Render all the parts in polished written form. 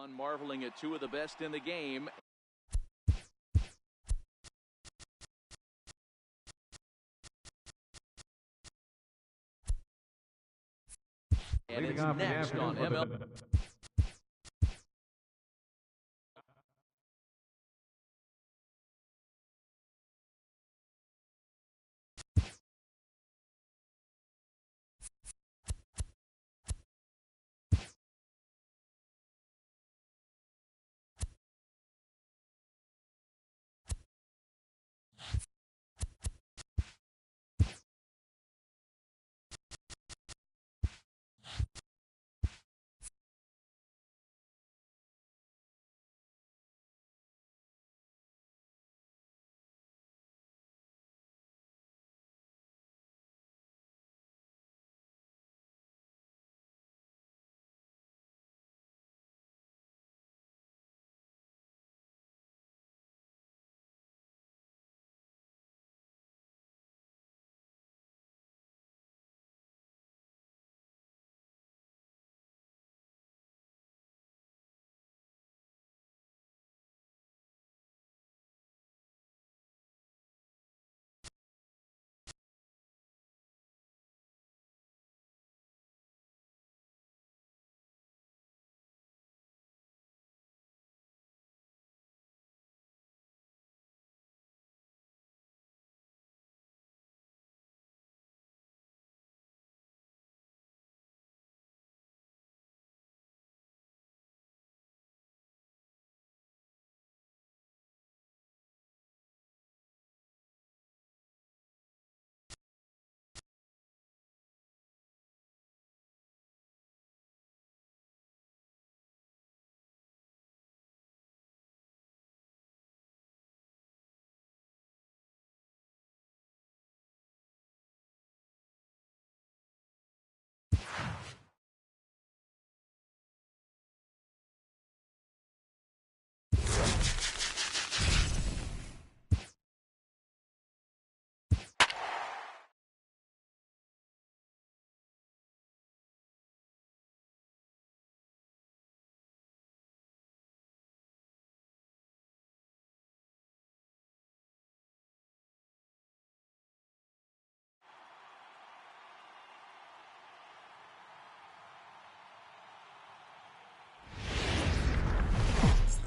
Marveling at two of the best in the game. And it's next on ML.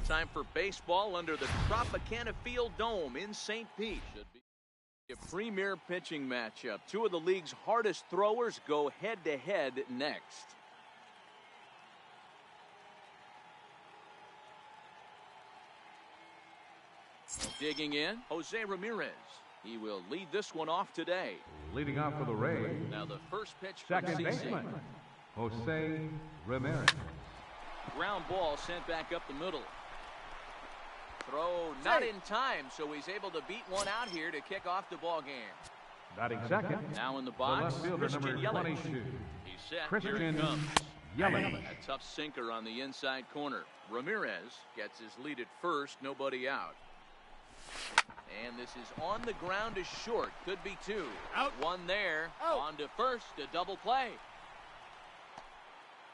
Time for baseball under the Tropicana Field Dome in St. Pete. Should be a premier pitching matchup. Two of the league's hardest throwers go head-to-head next. Digging in, Jose Ramirez. He will lead this one off today. Leading off for the Rays. Now the first pitch from Second baseman, Jose Ramirez. Ground ball sent back up the middle. Throw not in time, so he's able to beat one out here to kick off the ball game. Batting second. Now in the box, the left fielder, Christian number Yelich. 22. He's set. Christian Here it comes. Yelich. A tough sinker on the inside corner. Ramirez gets his lead at first, nobody out. And this is on the ground to short. Could be two. Out. One there. Out. On to first. A double play.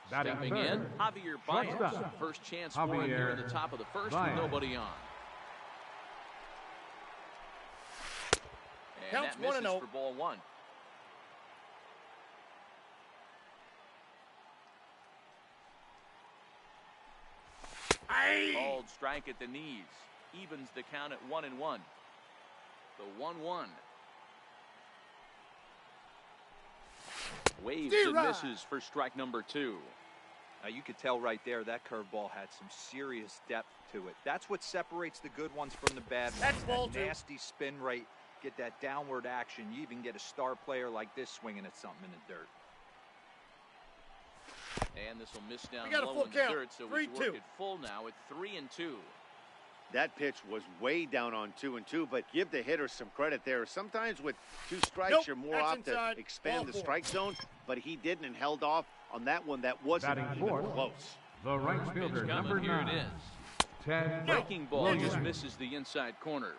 Batting Stepping third. in, Javier Baez. Shortstop. First chance for him here in the top of the first with Baez. nobody on. And Counts that misses 1-0. for ball one. Called strike at the knees. Evens the count at 1-1. The 1-1. Waves and misses for strike number two. Now you could tell right there that curveball had some serious depth to it. That's what separates the good ones from the bad ones. That's ball that two. Nasty spin rate, get that downward action. You even get a star player like this swinging at something in the dirt. And this will miss down We got a low full in the count. dirt, so 3-2. he's worked it full now at 3-2. That pitch was way down on 2-2, but give the hitter some credit there. Sometimes with two strikes, Nope, you're more that's apt to inside. expand Ball the four. strike zone, but he didn't and held off on that one that wasn't Batting even fourth. close. The right Pitch fielder, coming, number here 9. it is. Ted Breaking ball Williams. just misses the inside corner.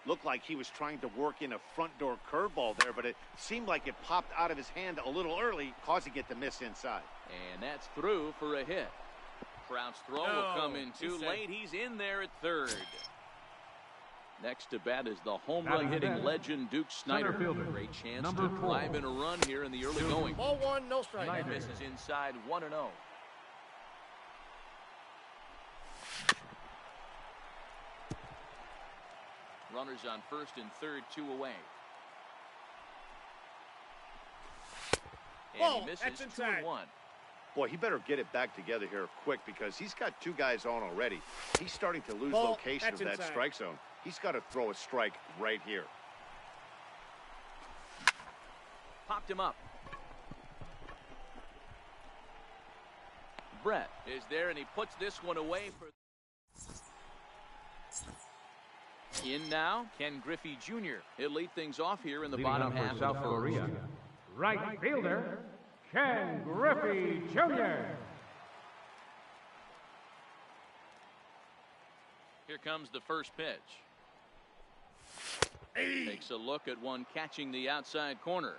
Looked like he was trying to work in a front door curveball there, but it seemed like it popped out of his hand a little early, causing it to miss inside. And that's through for a hit. Trout's throw will come in too late. He's in there at third. Next to bat is the home run hitting legend Duke Snyder. Great chance to drive in a run here in the early going. Ball one, no strike. He misses inside 1-0. Runners on first and third, 2 away. And he misses 2-1. Boy, he better get it back together here quick because he's got 2 guys on already. He's starting to lose location of that strike zone. He's got to throw a strike right here. Popped him up. Brett is there, and he puts this one away for. In now, Ken Griffey Jr. He'll lead things off here in the bottom half of the South Korea. Right fielder, Ken Griffey Jr. Here comes the first pitch. Takes a look at one catching the outside corner.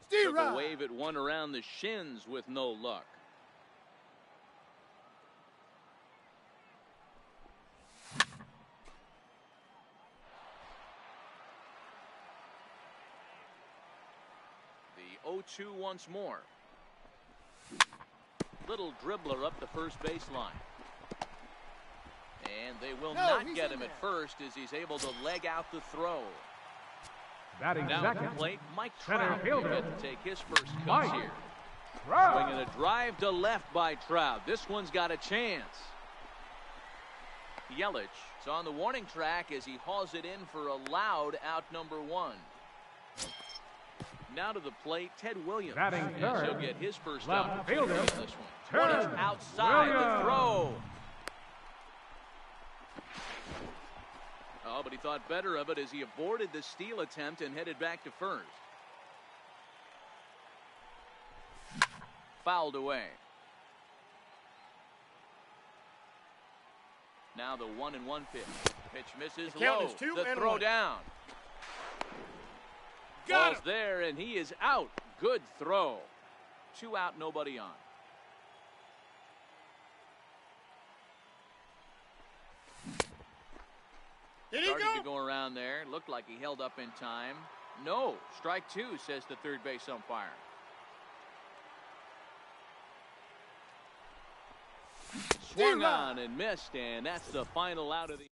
Took a wave at one around the shins with no luck. The 0-2 once more. Little dribbler up the first baseline. And they will not get him at first as he's able to leg out the throw. Batting Now at the plate, Mike Trout will get to take his first cuts here. Swinging a drive to left by Trout. This one's got a chance. Yelich is on the warning track as he hauls it in for a loud out number 1. Now to the plate, Ted Williams. Batting third. He'll get his first Left opportunity fielder. in this one. One is outside the throw. Oh, but he thought better of it as he aborted the steal attempt and headed back to first. Fouled away. Now the 1-1 pitch. Pitch misses low. The throw down. Ball's there, and he is out. Good throw. 2 out, nobody on. Starting to go around there. Looked like he held up in time. No. Strike 2, says the third base umpire. Swung on and missed, and that's the final out of the.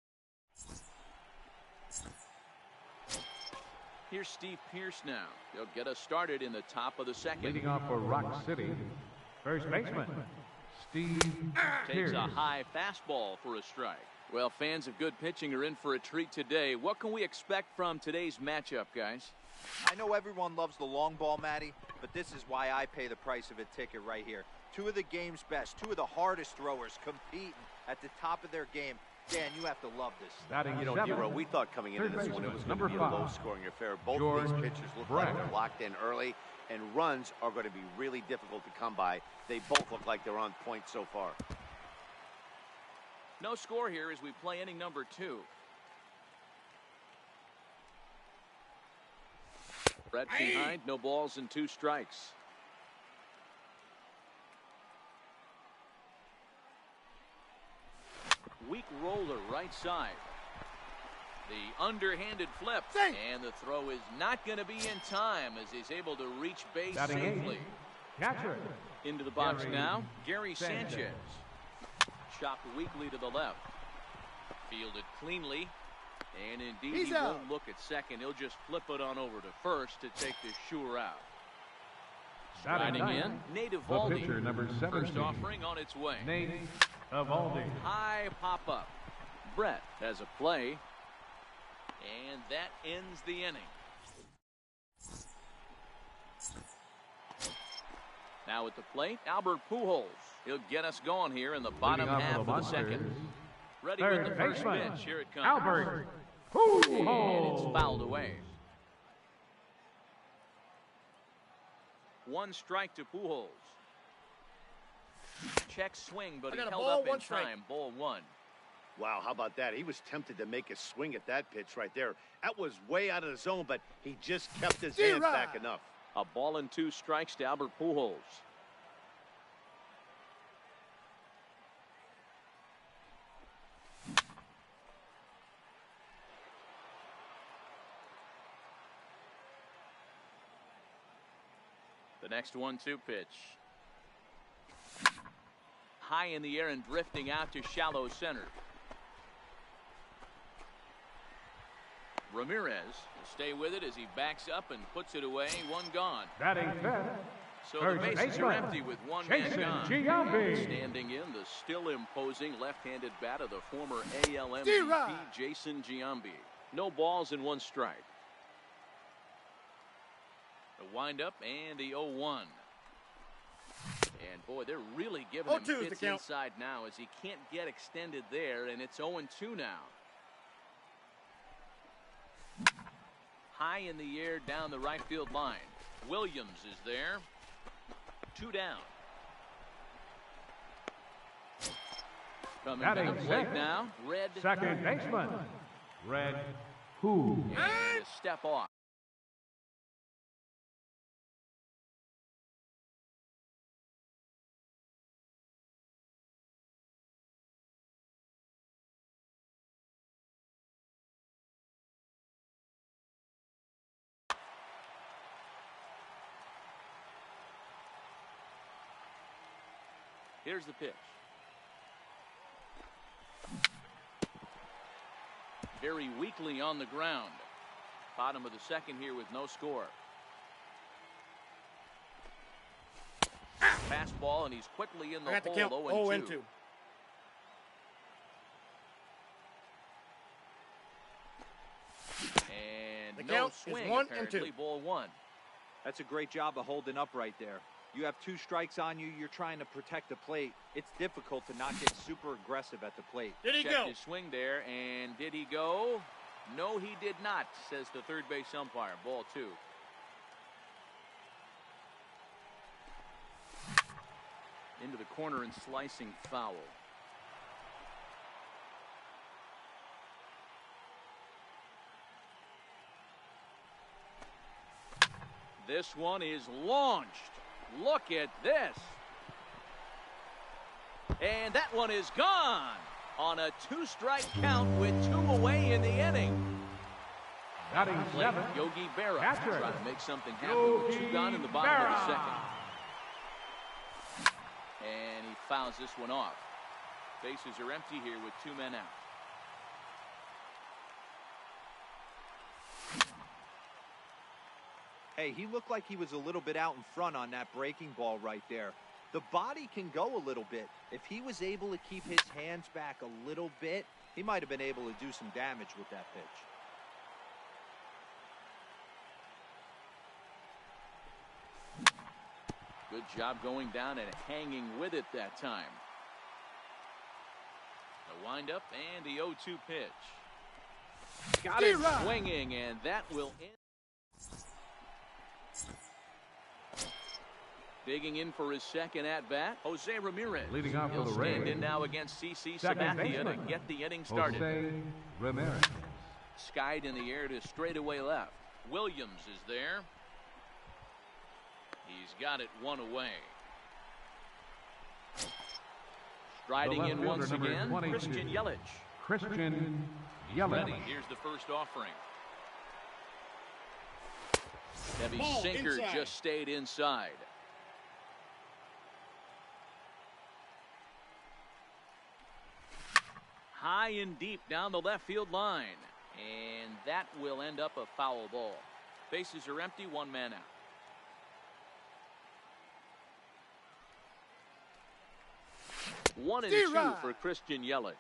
Here's Steve Pearce now. He'll get us started in the top of the second. Leading off for Rock City, first baseman, Steve Pearce. Takes a high fastball for a strike. Well, fans of good pitching are in for a treat today. What can we expect from today's matchup, guys? I know everyone loves the long ball, Matty, but this is why I pay the price of a ticket right here. 2 of the game's best, 2 of the hardest throwers competing at the top of their game. Dan, you have to love this. Batting You know, Nero, we thought coming into this one it was going to be a low-scoring affair. Both of these pitchers look like they're locked in early, and runs are going to be really difficult to come by. They both look like they're on point so far. No score here as we play inning number 2. Brett behind, no balls and 2 strikes. Weak roller right side. The underhanded flip. And the throw is not going to be in time as he's able to reach base safely. Catcher. Into the box now, Gary Sanchez. Chopped weakly to the left. Fielded cleanly. And indeed, he won't look at second. He'll just flip it on over to first to take the sure out. Striding in, Nate Evaldi. Number 17. First offering on its way. Nate Evaldi. High pop up. Brett has a play. And that ends the inning. Now at the plate, Albert Pujols. He'll get us going here in the bottom half of the second. Ready with the first pitch. Here it comes. Albert Pujols. And it's fouled away. 1 strike to Pujols. Check swing, but he held up in time. Ball 1. Wow, how about that? He was tempted to make a swing at that pitch right there. That was way out of the zone, but he just kept his hands back enough. A ball and 2 strikes to Albert Pujols. The next 1-2 pitch. High in the air and drifting out to shallow center. Ramirez will stay with it as he backs up and puts it away. 1 gone. Batting fifth. So the bases are empty with 1 man gone. Standing in the still imposing left-handed bat of the former AL MVP, Jason Giambi. No balls and 1 strike. The windup and the 0-1. And boy, they're really giving him fits inside now as he can't get extended there, and it's 0-2 now. High in the air down the right field line. Williams is there. 2 down. Coming to the plate now, Red. Second baseman, Red Who. And a step off. Here's the pitch. Very weakly on the ground. Bottom of the second here with no score. Fastball, and he's quickly in the hole. 0-2. And no swing, apparently. Ball 1. That's a great job of holding up right there. You have 2 strikes on you. You're trying to protect the plate. It's difficult to not get super aggressive at the plate. Did he go? His swing there, and did he go? No, he did not, says the third base umpire. Ball 2. Into the corner and slicing foul. This one is launched. Look at this. And that one is gone on a 2-strike count with 2 away in the inning. Batting 7. Yogi Berra Catcher. trying to make something happen with 2 gone in the bottom of the second. And he fouls this one off. Bases are empty here with 2 men out. Hey, he looked like he was a little bit out in front on that breaking ball right there. The body can go a little bit. If he was able to keep his hands back a little bit, he might have been able to do some damage with that pitch. Good job going down and hanging with it that time. The windup and the 0-2 pitch. Got it swinging, and that will end. Digging in for his second at-bat, Jose Ramirez. Leading off for the Rays. Stand in now against CC Sabathia to get the inning started. Jose Ramirez. Skied in the air to straightaway left. Williams is there. He's got it 1 away. Striding in once again, Christian Yelich. Christian Yelich. Ready. Here's the first offering. Heavy ball sinker inside. Just stayed inside. High and deep down the left field line. And that will end up a foul ball. Bases are empty, 1 man out. One and 2 for Christian Yelich.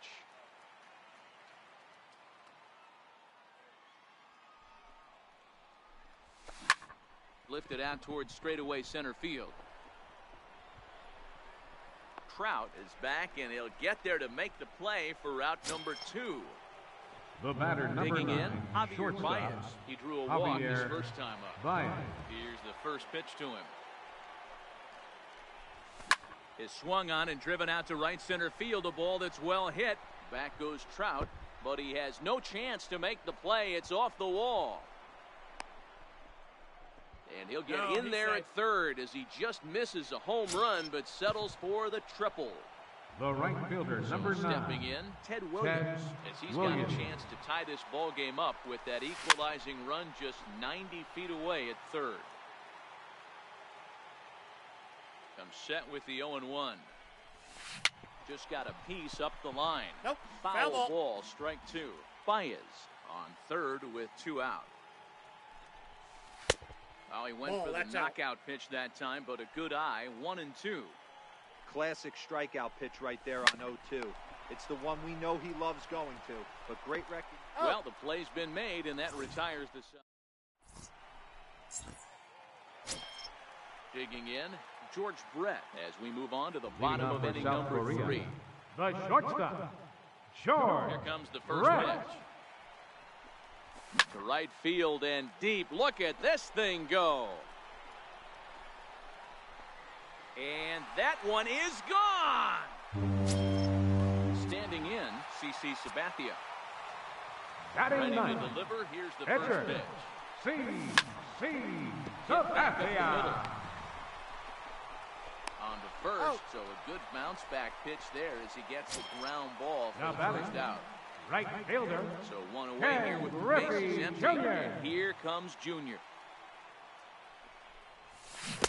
Lifted out towards straightaway center field. Trout is back, and he'll get there to make the play for route number 2. The batter, number Digging 9, in, Javier Baez. He drew a walk his first time up. Baez. Here's the first pitch to him. Is swung on and driven out to right center field. A ball that's well hit. Back goes Trout, but he has no chance to make the play. It's off the wall. And he'll get in there at third as he just misses a home run but settles for the triple. The right fielder, number 9. Stepping in, Ted Williams, as he's got a chance to tie this ball game up with that equalizing run just 90 feet away at third. Comes set with the 0-1. Just got a piece up the line. Nope. Foul ball, strike 2. Baez on third with 2 out. Well, he went for the knockout pitch that time, but a good eye, 1-2. Classic strikeout pitch right there on 0-2. It's the one we know he loves going to, but great record. Well, the play's been made, and that retires the side. Digging in, George Brett, as we move on to the bottom of inning number 3. The shortstop, George. Here comes the first Brett. pitch. To right field and deep. Look at this thing go. And that one is gone. Standing in, CC Sabathia. Ready to deliver. Here's the first pitch. CC Sabathia. On to first, so a good bounce back pitch there as he gets the ground ball for the first out. Right fielder. So one away here with the bases empty. And here comes Junior.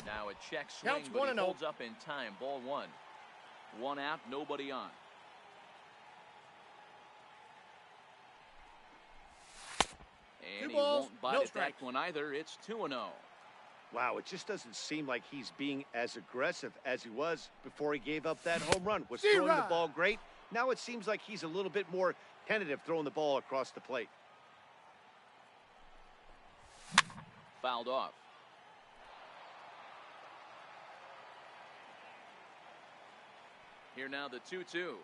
Now a check swing, but he holds up in time. Ball 1. 1 out, nobody on. And he won't bite at that one either. It's 2-0. Wow, it just doesn't seem like he's being as aggressive as he was before he gave up that home run. Was throwing the ball great. Now it seems like he's a little bit more tentative throwing the ball across the plate. Fouled off. Here now the 2-2.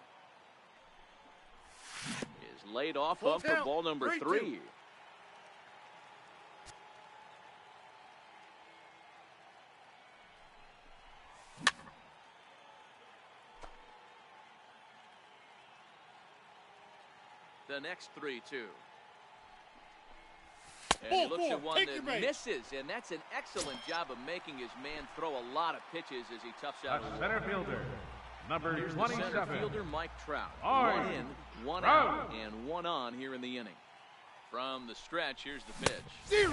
Is laid off up for ball number 3. The next 3-2. And he looks at one that misses, and that's an excellent job of making his man throw a lot of pitches as he toughs out. The center fielder, number 27. The center fielder, Mike Trout. All 1 in, 1 out, and 1 on here in the inning. From the stretch, here's the pitch.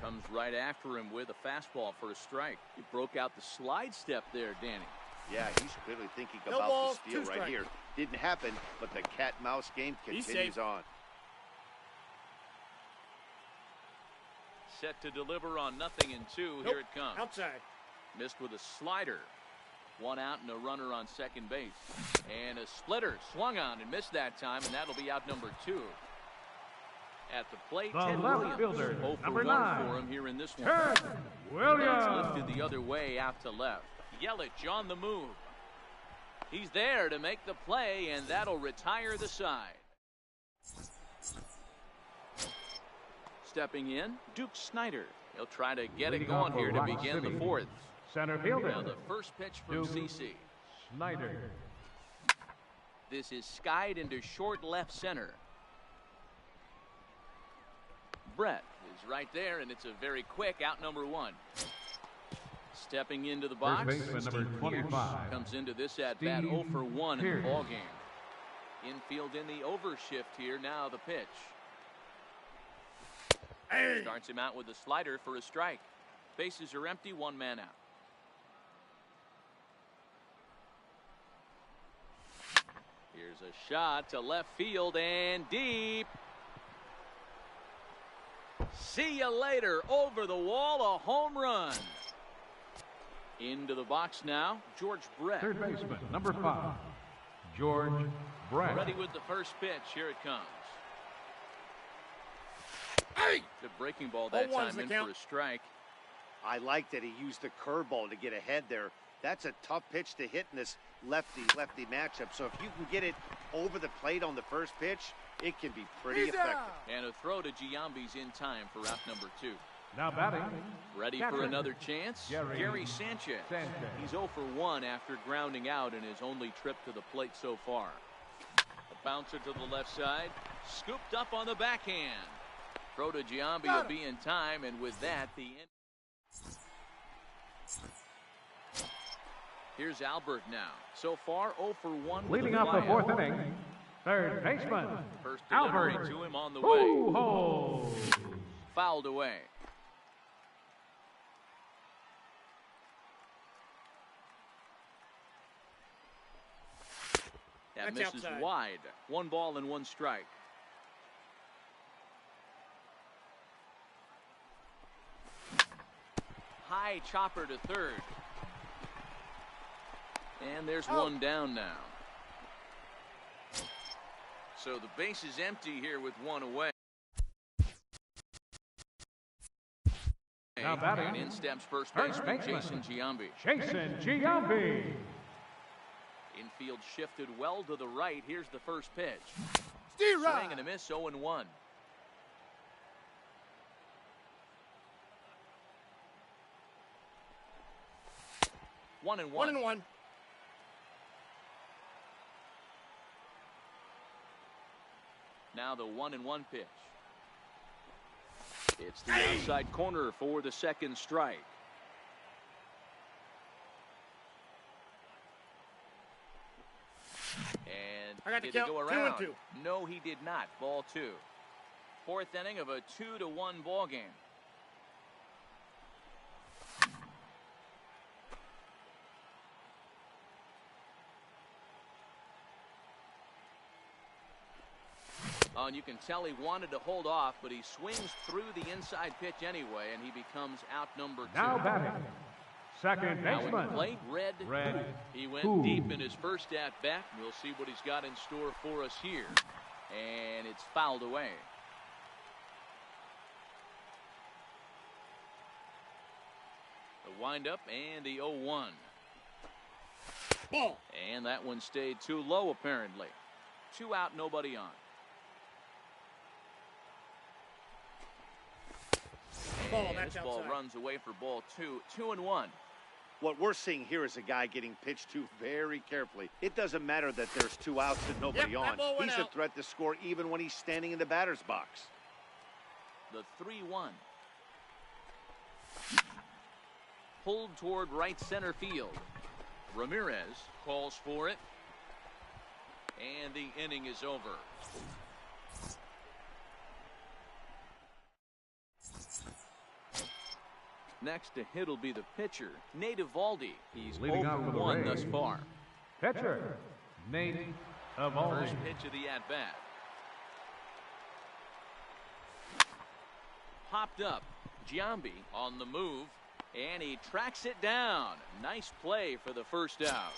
Comes right after him with a fastball for a strike. He broke out the slide step there, Danny. Yeah, he's clearly thinking about the steal right here. Didn't happen, but the cat-mouse game continues on. Set to deliver on 0-2. Here it comes. Outside. Missed with a slider. 1 out and a runner on second base. And a splitter swung on and missed that time, and that'll be out number 2. At the plate, Ted Williams. Fielder, 0 for 1 for him here in this one. Ted Williams. That's lifted the other way out to left. Yelich on the move. He's there to make the play, and that'll retire the side. Stepping in, Duke Snider. He'll try to get it going here to begin the 4th. Center fielder. Now the first pitch from CC. Snider. This is skied into short left center. Brett is right there, and it's a very quick out number 1. Stepping into the box, Number 25. comes into this at-bat 0 for 1 in the ball game. Infield in the overshift here. Now the pitch. Starts him out with a slider for a strike. Bases are empty, 1 man out. Here's a shot to left field and deep. See you later. Over the wall, a home run. Into the box now, George Brett. Third baseman, number 5, George Brett. Ready with the first pitch. Here it comes. Good breaking ball that time in for a strike. I like that he used the curveball to get ahead there. That's a tough pitch to hit in this lefty-lefty matchup. So if you can get it over the plate on the first pitch, it can be pretty effective. And a throw to Giambi's in time for out number 2. Now batting. Ready for another chance? Gary Sanchez. He's 0 for 1 after grounding out in his only trip to the plate so far. A bouncer to the left side. Scooped up on the backhand. Throw to Giambi will be in time, and with that, the end. Here's Albert now. So far, 0 for 1. Leading off the fourth inning, third baseman, First delivery Albert. to him on the way. Ho! Fouled away. That That's misses outside. wide. 1 ball and 1 strike. High chopper to third. And there's one down now. So the base is empty here with 1 away. Now batting, And in steps first first baseman baseman. Jason Giambi. Jason Giambi. Infield shifted well to the right. Here's the first pitch. Steve Swing and a miss, 0-1. One and one. 1-1. Now the 1-1 pitch. It's the outside corner for the second strike. And I got the did he count. go 2-2. around? No, he did not. Ball 2. Fourth inning of a 2-1 ball game. Oh, and you can tell he wanted to hold off, but he swings through the inside pitch anyway, and he becomes outnumbered 2. Now batting, second Now in the baseman, plate, Red. Red. He went Who? deep in his first at bat. We'll see what he's got in store for us here. And it's fouled away. The windup and the 0-1. Ball. And that one stayed too low apparently. 2 out, nobody on. Ball, And that's this ball outside. runs away for ball 2. 2-1. What we're seeing here is a guy getting pitched to very carefully. It doesn't matter that there's 2 outs and nobody Yep, that on. ball went He's a out. threat to score even when he's standing in the batter's box. The 3-1. Pulled toward right center field. Ramirez calls for it. And the inning is over. Next to hit will be the pitcher, Nate Eovaldi. He's Leading 0 off for for the 1 Rays. thus far. Pitcher, Nate Eovaldi. First pitch of the at-bat. Popped up. Giambi on the move, and he tracks it down. Nice play for the first out.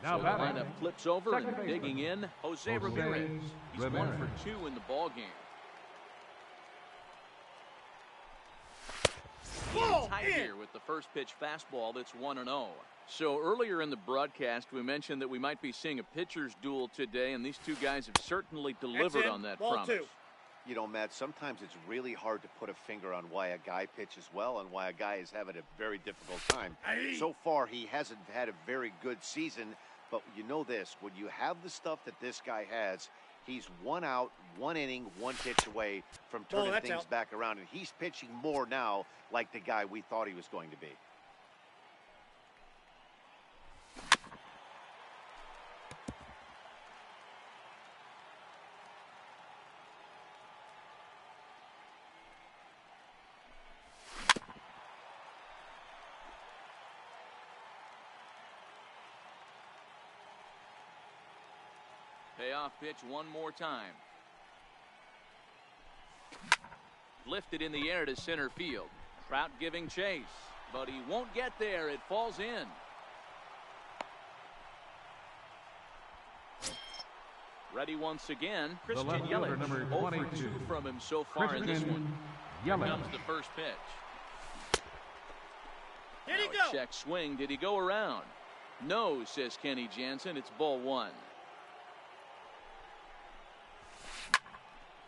Now So the batting, lineup flips over second and baseman, digging in, Jose Jose Ramirez. He's 1 Ramirez. for 2 in the ball game. Ball Tied in. here with the first pitch fastball that's 1-0. So earlier in the broadcast, we mentioned that we might be seeing a pitcher's duel today, and these two guys have certainly delivered in. on that Ball promise. 2. You know, Matt, sometimes it's really hard to put a finger on why a guy pitches well and why a guy is having a very difficult time. Aye. So far, he hasn't had a very good season, but you know this, when you have the stuff that this guy has, he's 1 out, 1 inning, 1 pitch away from turning that's things out. back around, and he's pitching more now like the guy we thought he was going to be. Payoff pitch one more time. Lifted in the air to center field. Trout giving chase, but he won't get there. It falls in. Ready once again, Christian left fielder, Yelich. number 0 for 22. 2 from him so far in this Christian one. Here Yelich. comes the first pitch. Did he Now go? a check swing. Did he go around? No, says Kenny Jansen. It's ball 1.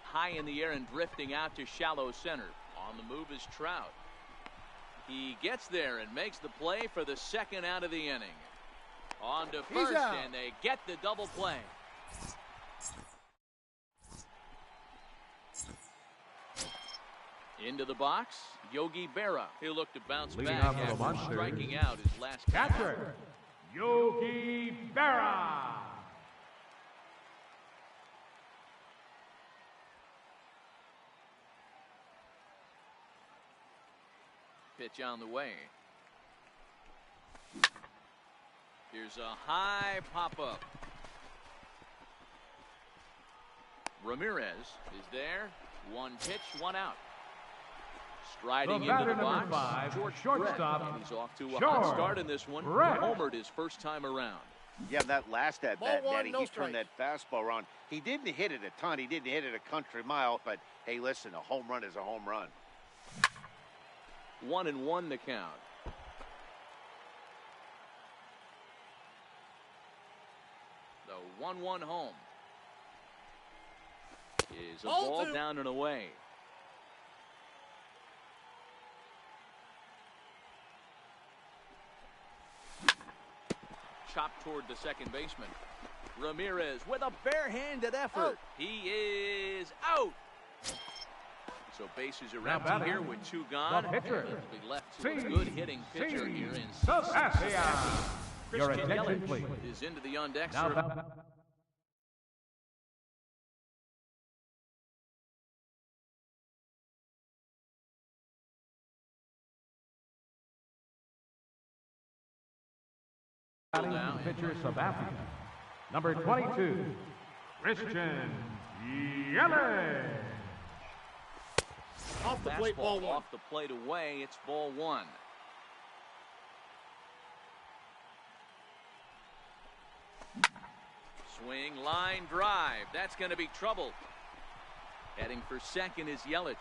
High in the air and drifting out to shallow center. On the move is Trout. He gets there and makes the play for the second out of the inning. On to He's first, out. and they get the double play. Into the box, Yogi Berra. He'll look to bounce Leading back off for the after Monsters, striking out his last catcher, Yogi Berra. Pitch on the way. Here's a high pop-up. Ramirez is there. One pitch, one out. Striding into the box, five, George shortstop, Brett. And he's off to a George hot start in this one. Brett. Homered his first time around. Yeah, that last at bat, Ball one, Daddy, no he turned that fastball around. He didn't hit it a ton. He didn't hit it a country mile. But, hey, listen, a home run is a home run. 1-1 the count. The 1-1 home. Is a ball down and away. Chopped toward the second baseman. Ramirez with a barehanded effort. He is out. So bases are Now empty batting, here with two gone. the pitcher, Will be left to a good hitting pitcher here in Sabathia. Your Christian attention, Yelich please. is into the on-deck Now circle. batting pitcher Sabathia. Number 22, Christian Yelich. Off the plate, ball Fastball one. off the plate away. It's ball one. Swing, line, drive. That's going to be trouble. Heading for second is Yelich.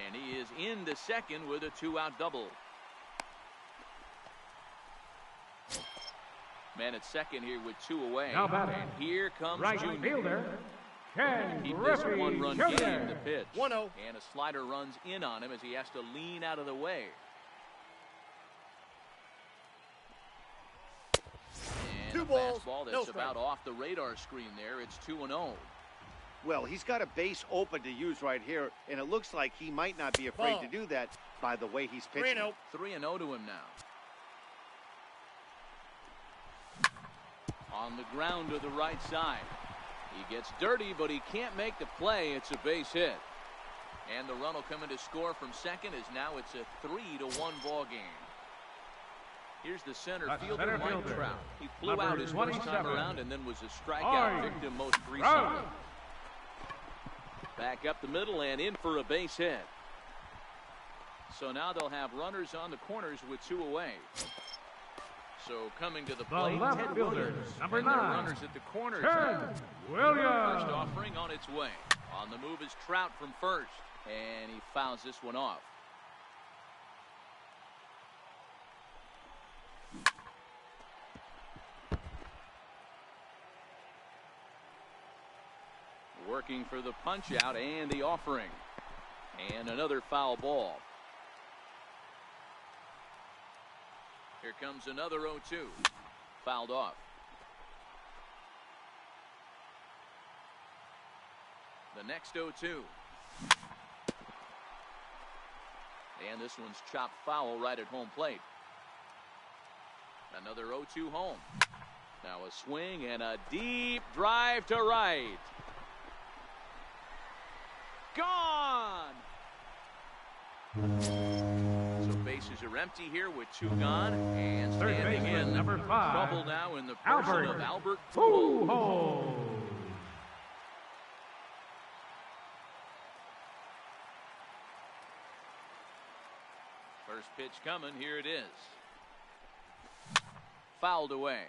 And he is into second with a two-out double. Man at second here with two away. Now batting, and here comes right Junior. fielder, Ken Keep this Griffey one-run Jr. game to pitch. 1-0. And a slider runs in on him as he has to lean out of the way. And Two a balls, fastball no that's strike. about off the radar screen there. It's 2-0. Well, he's got a base open to use right here, and it looks like he might not be afraid Ball. to do that by the way he's pitching. 3-0. 3-0 to him now. On the ground to the right side. He gets dirty, but he can't make the play. It's a base hit. And the run will come in to score from second as now it's a 3-1 ball game. Here's the center fielder, center Mike fielder, Trout. He flew number out his first time 27, around and then was a strikeout Trout. victim most recently. Back up the middle and in for a base hit. So now they'll have runners on the corners with two away. So coming to the plate, left Ted fielder, Williams. number And there are 9, runners at the corners. Ted First Williams. offering on its way. On the move is Trout from first. And he fouls this one off. Working for the punch out and the offering. And another foul ball. Here comes another 0-2. Fouled off. The next 0-2. And this one's chopped foul right at home plate. Another 0-2 home. Now a swing and a deep drive to right. Gone! So bases are empty here with two gone. And Third standing baseman, in number 5, trouble now in the person of Albert Pujols. Pujols. First pitch coming. Here it is. Fouled away.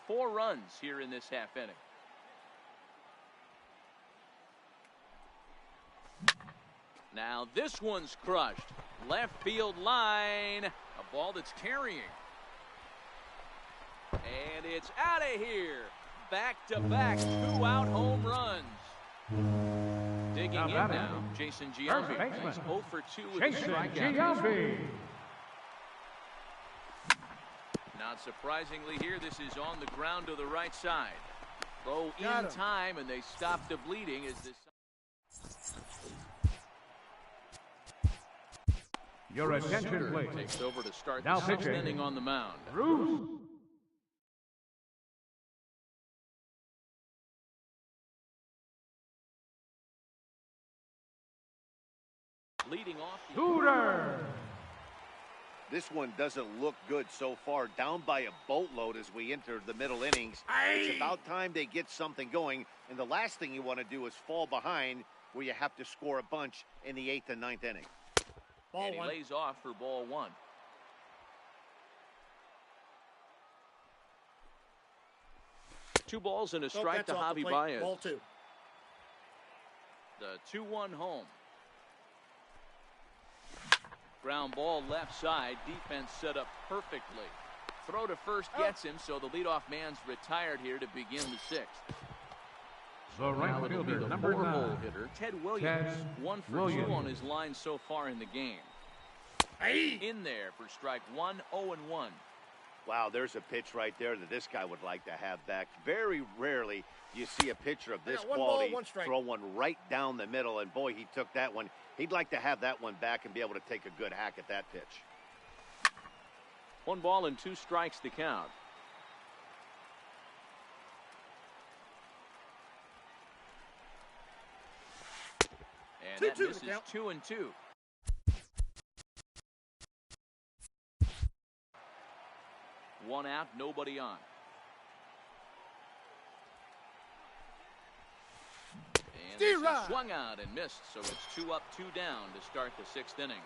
4 runs here in this half inning. Now this one's crushed. Left field line. A ball that's carrying. And it's out of here. Back-to-back 2-out home runs. Digging Now in batting, now, Jason first Giambi. baseman, He's 0 for 2 with a Jason strikeout. Giambi. Not surprisingly here, this is on the ground to the right side. Throw Got in him. time, and they stop the bleeding as this. Your attention, Suter please. takes over to start Now the sixth pitching. inning on the mound. Bruce. Leading off the Suter. This one doesn't look good so far. Down by a boatload as we enter the middle innings. It's about time they get something going. And the last thing you want to do is fall behind where you have to score a bunch in the 8th and 9th inning. Ball and he one. lays off for ball one. Two balls and a Nope, strike that's to off the Javi plate. Baez. Ball two. The 2-1 home. Ground ball left side. Defense set up perfectly. Throw to first gets him, so the leadoff man's retired here to begin the sixth. The Now right it'll be fielder, the number 4-hole 9. hitter, Ted Williams. Ted 1 for Williams. 2 on his line so far in the game. In there for strike 1, 0-1. Wow, there's a pitch right there that this guy would like to have back. Very rarely do you see a pitcher of this One ball, quality one strike. throw one right down the middle, and boy, he took that one. He'd like to have that one back and be able to take a good hack at that pitch. 1 ball and 2 strikes to count. And that 2-2 misses count. 2-2. One out, nobody on. And this is Right. swung out and missed, so it's 2 up, 2 down to start the 6th inning.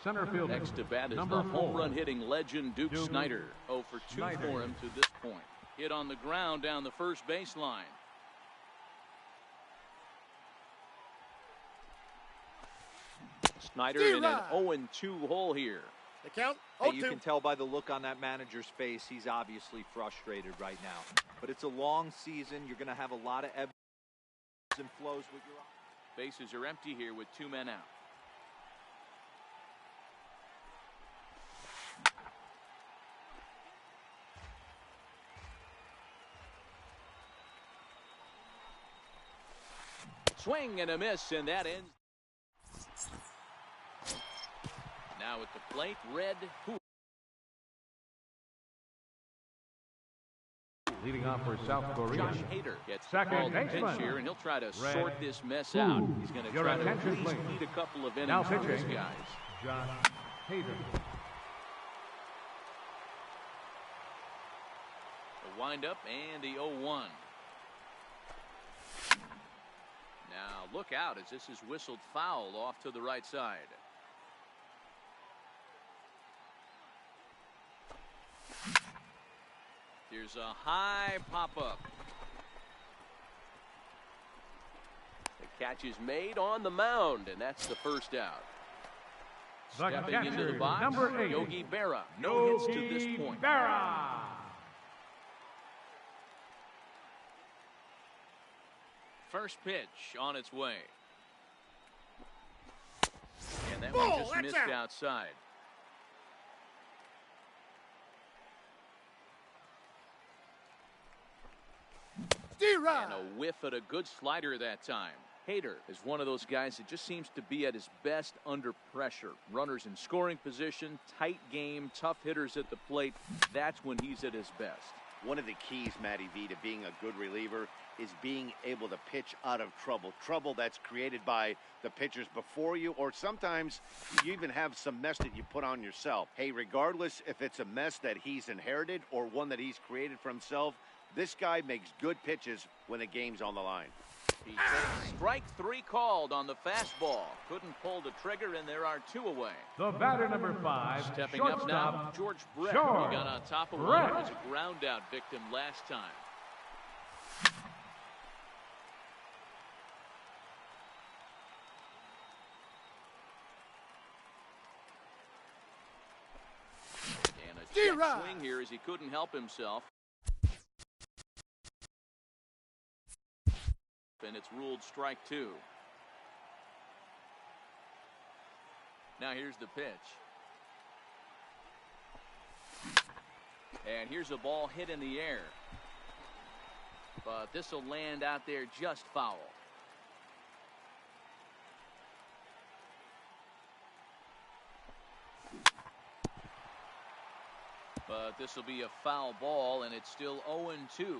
Center fielder. Next to bat is number the home 4. run hitting legend Duke Duke Snyder. 0 for 2 Snyder. for him to this point. Hit on the ground down the first baseline. Snyder in an 0-2 hole here. The count. Hey, 0-2. you can tell by the look on that manager's face, he's obviously frustrated right now. But it's a long season. You're going to have a lot of ebbs and flows with your... Bases are empty here with 2 men out. Swing and a miss, and that ends. Now at the plate, Red Hoop. Leading off for South Korea. Josh Hader gets the Second call to pitch baseman. here, and he'll try to Red sort this mess Hoop. out. He's going to Your try to at attention, least please. eat a couple of Now innings from these pitching. guys. Josh Hader. The windup and the 0-1. Now look out as this is whistled foul off to the right side. Here's a high pop-up. The catch is made on the mound, and that's the first out. The Stepping into the catcher, box, number 8. Yogi Berra. No hits to this point. Berra. First pitch on its way. And that Ball, one just that's missed out. outside. And a whiff at a good slider that time. Hader is one of those guys that just seems to be at his best under pressure. Runners in scoring position, tight game, tough hitters at the plate. That's when he's at his best. One of the keys, Matty V, to being a good reliever is being able to pitch out of trouble. Trouble that's created by the pitchers before you, or sometimes you even have some mess that you put on yourself. Hey, regardless if it's a mess that he's inherited or one that he's created for himself, this guy makes good pitches when the game's on the line. He takes strike 3 called on the fastball. Couldn't pull the trigger, and there are 2 away. The batter, number 5. Stepping up now, shortstop, George Brett. George He got on top of one. Brett. It was a ground out victim last time. And a check D-Rod. swing here as he couldn't help himself. And it's ruled strike 2. Now here's the pitch. And here's a ball hit in the air. But this will land out there just foul. But this will be a foul ball, and it's still 0-2.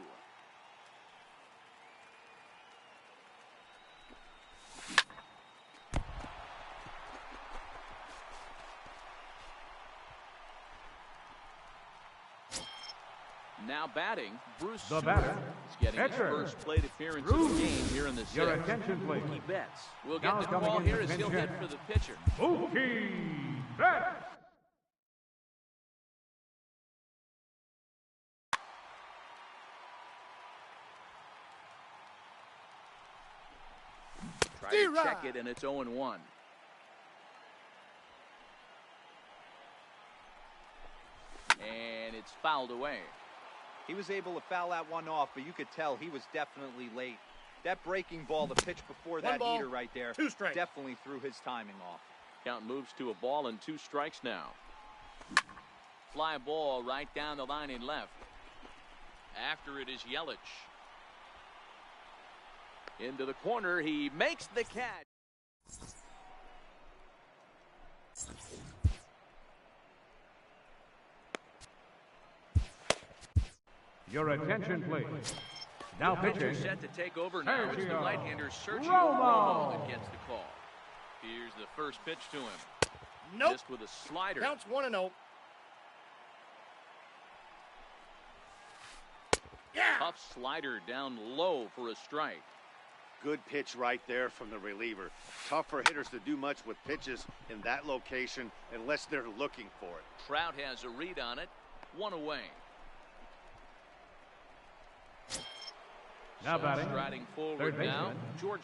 Now batting, Bruce The Stewart batter, is getting his pitcher, first plate appearance of the game here in the Your sixth. attention, please. Mookie Betts will Now get the coming call in here to as he'll pinch hit hit. for the pitcher. Mookie Betts. Try to check it, and it's 0-1. And it's fouled away. He was able to foul that one off, but you could tell he was definitely late. That breaking ball, the pitch before that ball, heater right there, 2 strikes. definitely threw his timing off. Count moves to a ball and 2 strikes now. Fly ball right down the line in left. After it is Yelich. Into the corner, he makes the catch. Your attention, please. Now Pitcher pitching. set to take over now. It's the Sergio right-hander Sergio Romo. Romo that gets the call. Here's the first pitch to him. Nope. Just with a slider. Counts 1-0. Yeah. Tough slider down low for a strike. Good pitch right there from the reliever. Tough for hitters to do much with pitches in that location unless they're looking for it. Trout has a read on it. 1 away. Now batting. Striding forward Third now. baseman. George.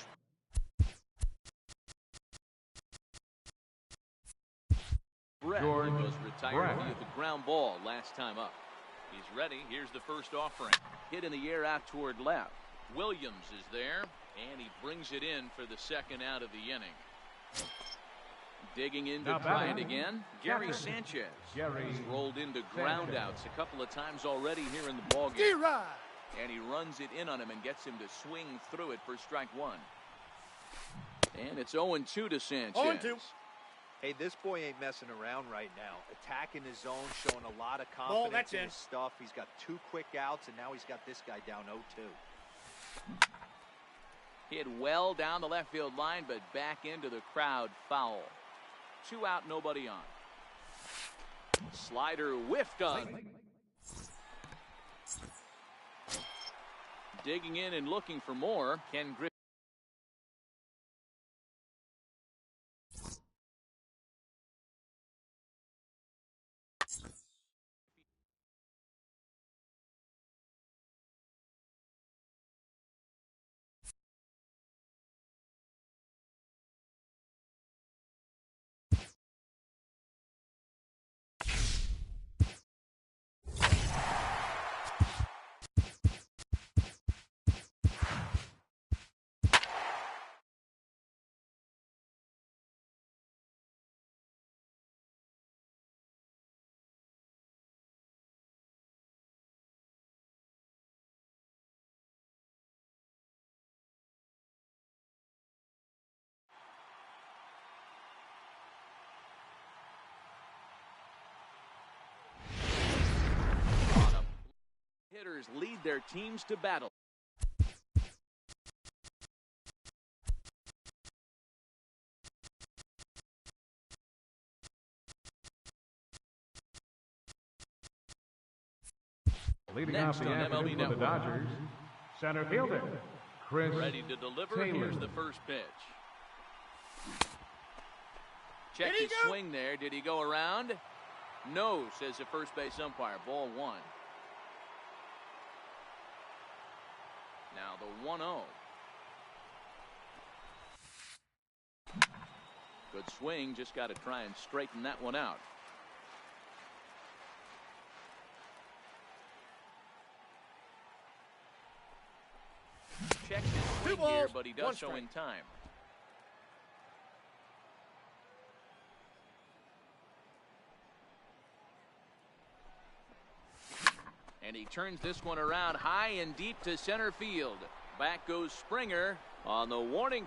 Brett George was retired Brett. via the ground ball last time up. He's ready. Here's the first offering. Hit in the air out toward left. Williams is there, and he brings it in for the second out of the inning. Digging in to Now try it batting. again. Gary Captain. Sanchez. Gary He's rolled into Sanchez. groundouts a couple of times already here in the ballgame. D-Rod. And he runs it in on him and gets him to swing through it for strike 1. And it's 0-2 to Sanchez. 0-2. Hey, this boy ain't messing around right now. Attacking his zone, showing a lot of Ball, confidence that's in in. his stuff. He's got 2 quick outs, and now he's got this guy down 0-2. Hit well down the left field line, but back into the crowd, foul. 2 out, nobody on. Slider whiffed on. Digging in and looking for more. Ken Griffin. Hitters lead their teams to battle. Leading Next off the on MLB afternoon for the Network. Dodgers, center fielder Chris Ready to deliver. Taylor. Here's the first pitch. Check Did he his go? swing there. Did he go around? No, says the first base umpire. Ball 1. Now the 1-0. Good swing. Just got to try and straighten that one out. Check his swing here, balls, but he 1 does so strike. in time. And he turns this one around high and deep to center field. Back goes Springer on the warning.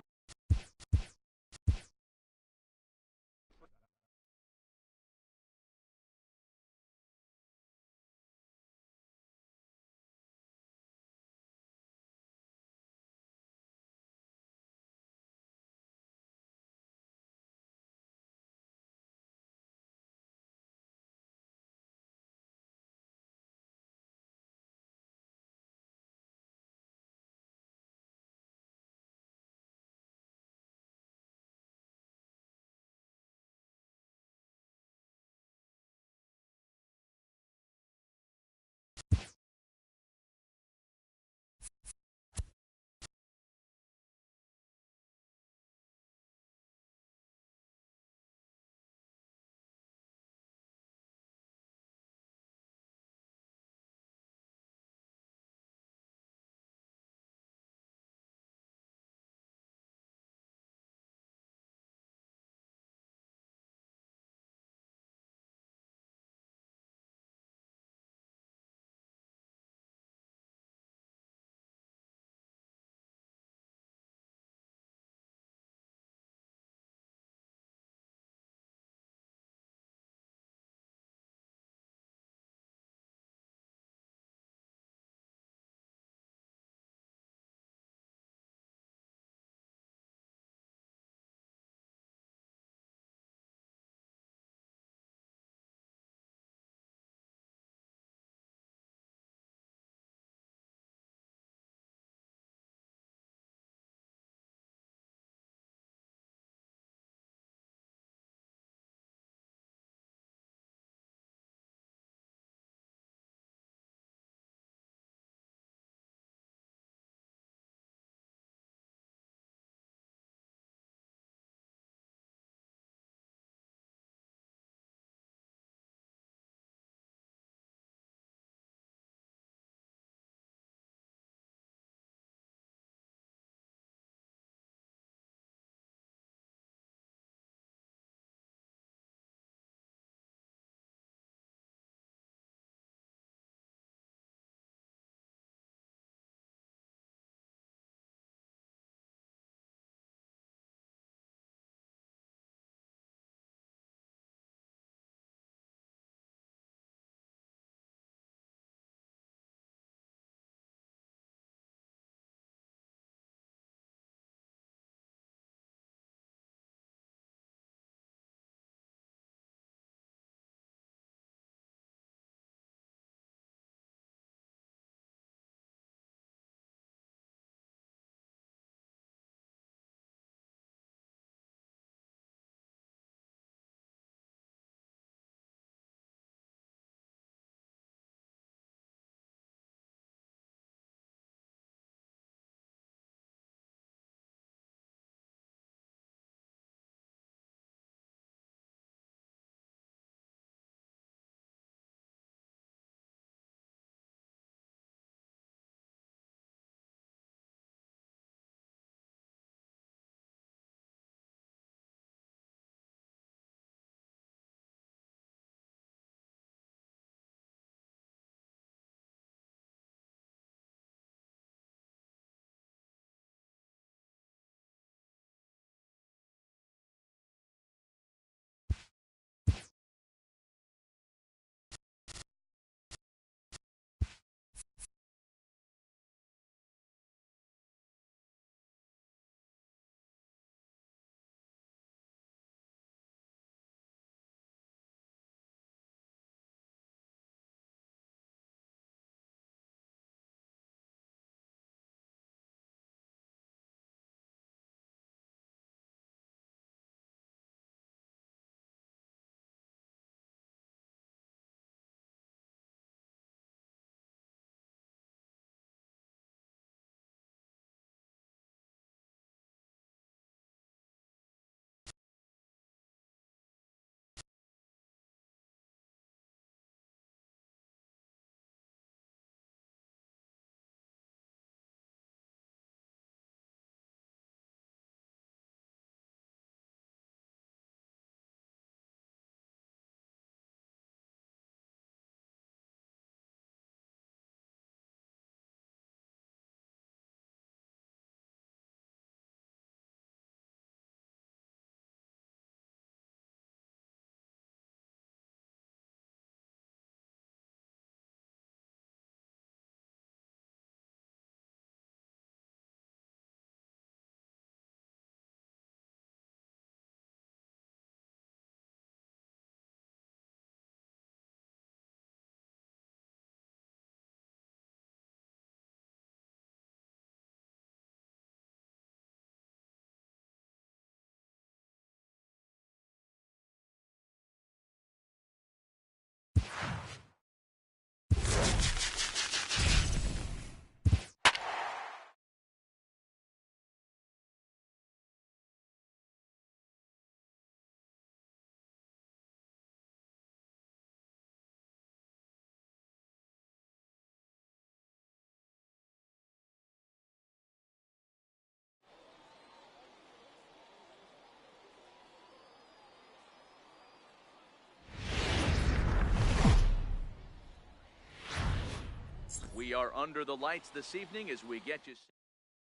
are under the lights this evening as we get you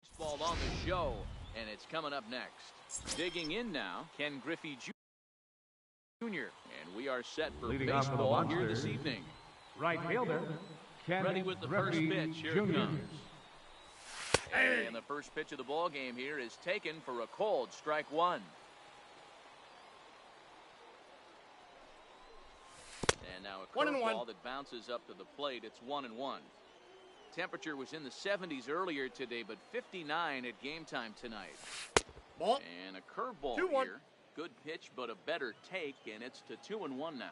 baseball on the show, and it's coming up next. Digging in now, Ken Griffey Jr. And we are set for Leading off for the baseball here Monsters, this evening. right fielder, Ken Ready with the first Griffey pitch. Here it Jr. comes. And the first pitch of the ball game here is taken for a cold strike one. And now a 1-1. curveball that bounces up to the plate. It's 1-1. Temperature was in the 70s earlier today, but 59 at game time tonight. Ball. And a curveball 2-1. here. Good pitch, but a better take, and it's to 2-1 now.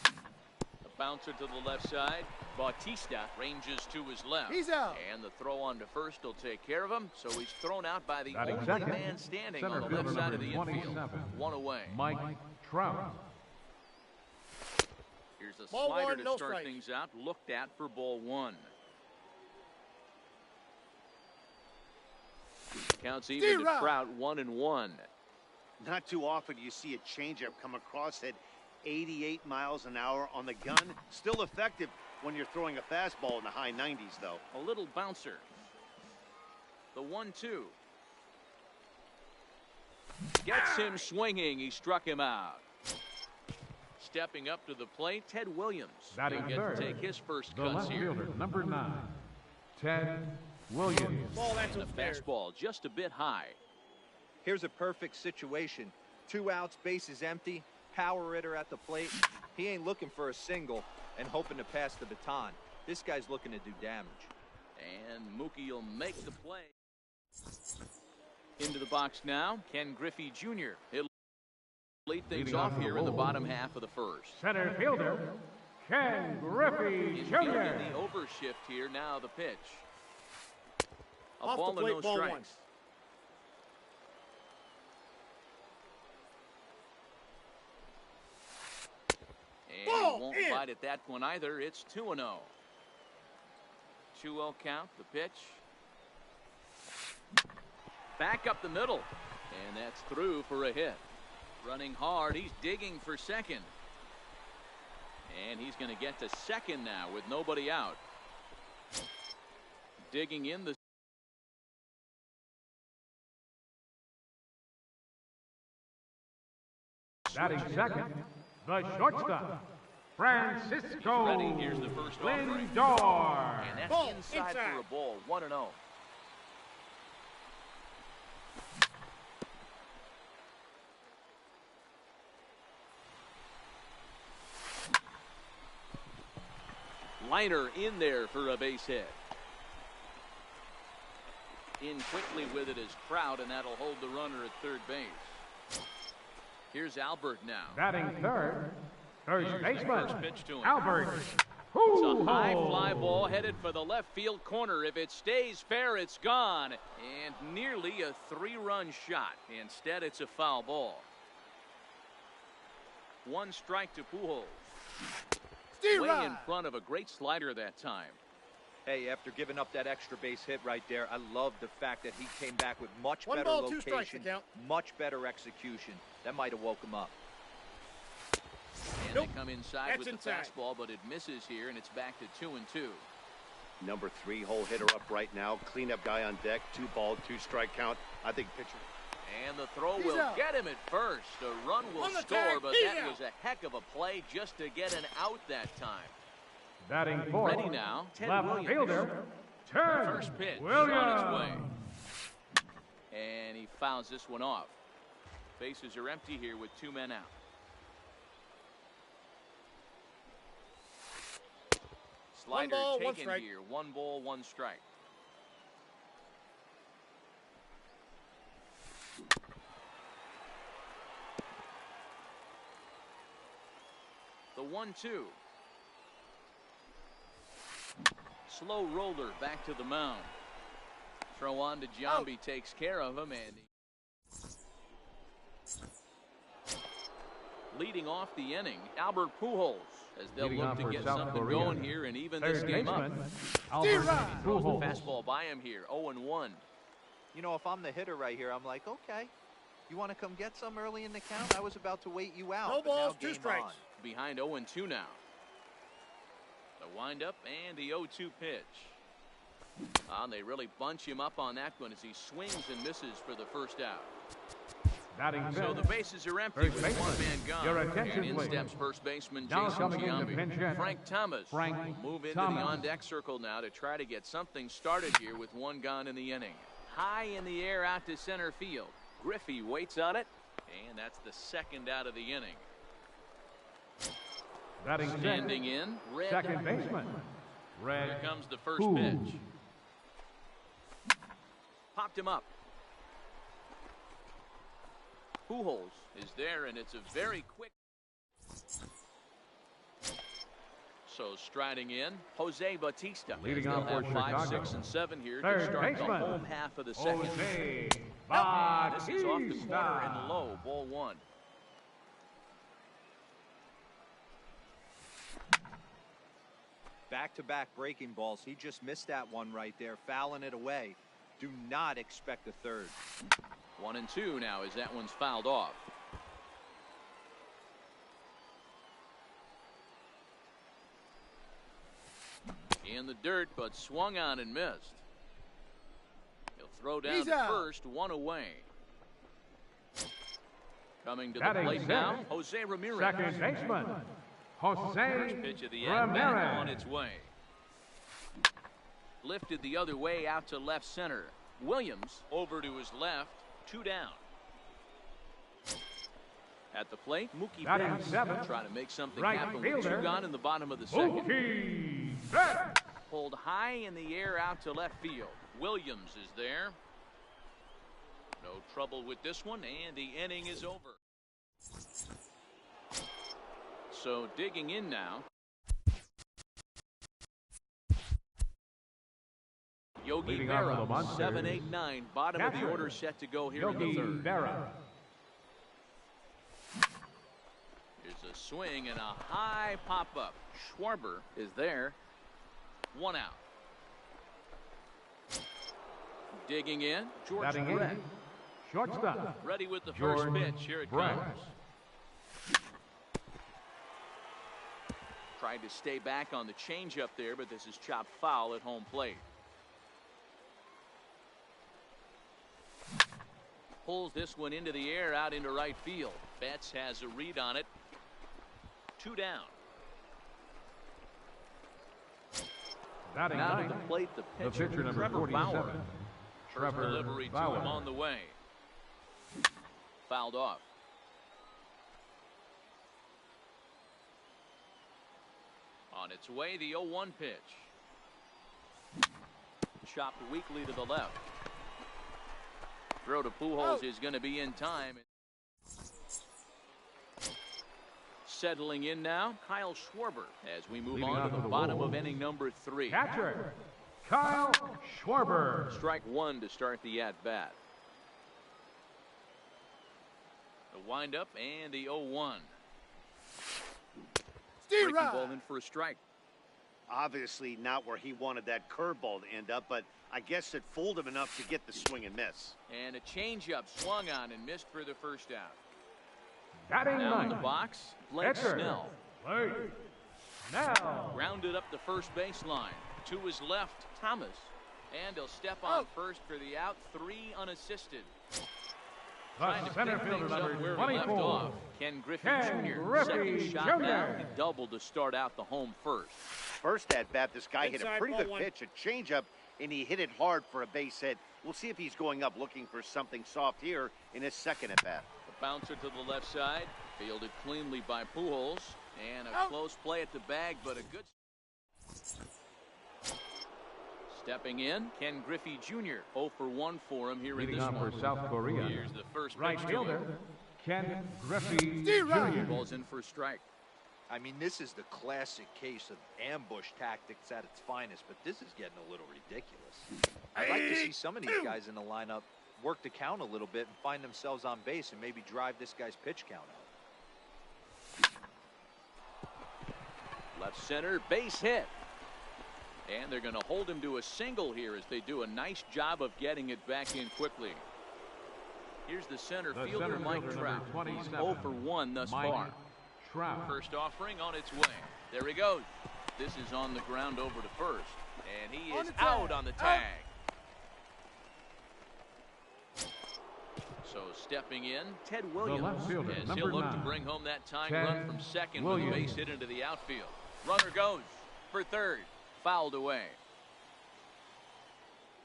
A bouncer to the left side. Bautista ranges to his left. He's out. And the throw on to first will take care of him, so he's thrown out by the Batting only second, man standing center on the fielder left side of the number infield. 27, One away. Mike Trout. Here's a Ball slider one, to no start strike. things out. Looked at for ball one. Counts even to Rock. Trout, 1-1. Not too often you see a changeup come across at 88 miles an hour on the gun. Still effective when you're throwing a fastball in the high 90s, though. A little bouncer. The 1-2. Gets him swinging. He struck him out. Stepping up to the plate, Ted Williams. Batting He'll get third, to take his first the cuts left here. fielder, number 9, Ted Williams. Ball, that's And the upstairs. fastball just a bit high. Here's a perfect situation. 2 outs, bases empty, power hitter at the plate. He ain't looking for a single and hoping to pass the baton. This guy's looking to do damage. And Mookie will make the play. Into the box now, Ken Griffey Jr. He'll lead things Leading off off the here in the hole. bottom half of the first. Center fielder, Ken Griffey He's Jr. fielding the overshift here. Now the pitch. A Off the ball and plate, no ball strikes. one. And Ball he won't in. bite at that one either. It's 2-0. 2-0 count. The pitch. Back up the middle. And that's through for a hit. Running hard. He's digging for second. And he's going to get to second now with nobody out. Digging in the Batting second, the shortstop, Francisco ready. Here's the first offering. Lindor. And that's Ball, inside inside. for a ball. 1-0. Liner in there for a base hit. In quickly with it is Trout, and that'll hold the runner at third base. Here's Albert now. Batting third, first baseman, First pitch to him. Albert. It's a high fly ball headed for the left field corner. If it stays fair, it's gone. And nearly a 3-run shot. Instead, it's a foul ball. 1 strike to Pujols. Way in front of a great slider that time. Hey, after giving up that extra base hit right there, I love the fact that he came back with much 1 better ball, 2 strikes to location, count. much better execution. That might have woke him up. And Nope. they come inside That's with the inside. fastball, but it misses here, and it's back to 2-2. Number 3 hole hitter up right now. Cleanup guy on deck. 2 ball, 2 strike count. I think pitcher. And the throw He's will out. get him at first. A run will On the score, tag, but he's that out. was a heck of a play just to get an out that time. Batting fourth, Ready now, Ted left Williams. fielder, Ted First pitch Williams. on its way. And he fouls this one off. Bases are empty here with 2 men out. Slider 1 ball, 1 taken strike. here. 1 ball, 1 strike. The 1-2. Slow roller back to the mound. Throw on to Giambi, takes care of him, and leading off the inning, Albert Pujols, as they'll Leading look off to for get South something Korea, going here and even this third game up. baseman, Albert Throws the Pujols. fastball by him here, 0-1. You know, if I'm the hitter right here, I'm like, okay, you want to come get some early in the count? I was about to wait you out. No but now balls, 2 game strikes. on. Behind 0-2 now. The windup and the 0-2 pitch. They really bunch him up on that one as he swings and misses for the first out. So the bases are empty with one man gone. And in steps first baseman Jason Giambi. Frank Thomas will move into the on-deck circle now to try to get something started here with one gone in the inning. High in the air out to center field. Griffey waits on it, and that's the second out of the inning. Standing in, Red. Second baseman, Red. Here comes the first pitch. Popped him up. Pujols is there, and it's a very quick. So striding in, Jose Bautista. Leading They'll off for have 5, Chicago. 6, and 7 here Third to start baseman, the home half of the second. Jose And this is off the corner Bautista. and low, ball 1. Back-to-back breaking balls. He just missed that one right there, fouling it away. Do not expect a third. 1-2 now as that one's fouled off. In the dirt, but swung on and missed. He'll throw down He's to out. first, one away. Coming to the Batting plate now, Jose Ramirez. Second baseman, Jose First pitch of the at-bat on Ramirez. its way. Lifted the other way out to left center. Williams over to his left, 2 down. At the plate, Mookie Batting Betts seventh, trying to make something right happen with 2 fielder, gone in the bottom of the second. Mookie Betts. Pulled high in the air out to left field. Williams is there. No trouble with this one, and the inning is over. So digging in now. Yogi Leading off Berra, for the Monsters, 7, 8, 9. Bottom of the catcher, order set to go here in Yogi the third. Berra. Here's a swing and a high pop-up. Schwarber is there. 1 out. Digging in, George Batting Brett. eighth, shortstop, Ready with the George first pitch. Here it Brett. comes. Tried to stay back on the changeup there, but this is chopped foul at home plate. Pulls this one into the air out into right field. Betts has a read on it. 2 down. Batting Now to ninth, the plate, the the pitcher, pitcher number Trevor 47, Bauer. First Trevor delivery to Bauer. him on the way. Fouled off. On its way, the 0-1 pitch. Chopped weakly to the left. Throw to Pujols is going to be in time. Settling in now, Kyle Schwarber as we move Leading on off to for the the bottom Wolves, of inning number 3. catcher, Kyle Schwarber. Strike 1 to start the at-bat. The windup and the 0-1. Breaking ball in for a strike. Obviously not where he wanted that curveball to end up, but I guess it fooled him enough to get the swing and miss. And a changeup swung on and missed for the first out. Batting Now in the ninth, box, Blake catcher, Snell. Blake Snell. Grounded up the first baseline. To his left, Thomas. And he'll step on first for the out. 3 unassisted. Trying The to center pick fielder things up number where he left 24, off. Ken Griffey Ken Jr. Griffey Second shot Jr. down. He doubled to start out the home first. First at bat, this guy hit a Inside, pretty ball good 1. pitch, a changeup, and he hit it hard for a base hit. We'll see if he's going up looking for something soft here in his second at bat. The bouncer to the left side. Fielded cleanly by Pujols. And a close play at the bag, but a good. Stepping in, Ken Griffey Jr. 0 for 1 for him here Leading in this off one. for South Korea, Here's the first right pitch to fielder, him. Ken Griffey D-Rod. Jr. Ball's in for a strike. I mean, this is the classic case of ambush tactics at its finest, but this is getting a little ridiculous. I'd like to see some of these guys in the lineup work the count a little bit and find themselves on base and maybe drive this guy's pitch count up. Left center, base hit. And they're going to hold him to a single here as they do a nice job of getting it back in quickly. Here's the center The fielder, center Mike fielder, Trout. number He's 27, 0 for 1 thus Mike far. Trout. First offering on its way. There he goes. This is on the ground over to first. And he On is the tag. out on the tag. So stepping in, Ted Williams, left fielder, as number he'll look to 9, bring home that tying Ted run from second with a Williams. base hit into the outfield. Runner goes for third. Fouled away.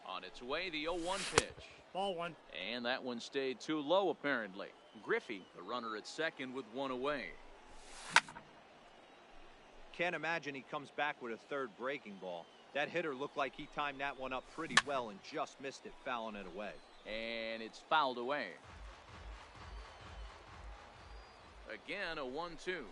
On its way, the 0-1 pitch. Ball one. And that one stayed too low, apparently. Griffey, the runner at second with one away. Can't imagine he comes back with a third breaking ball. That hitter looked like he timed that one up pretty well and just missed it, fouling it away. And it's fouled away. Again, a 1-2.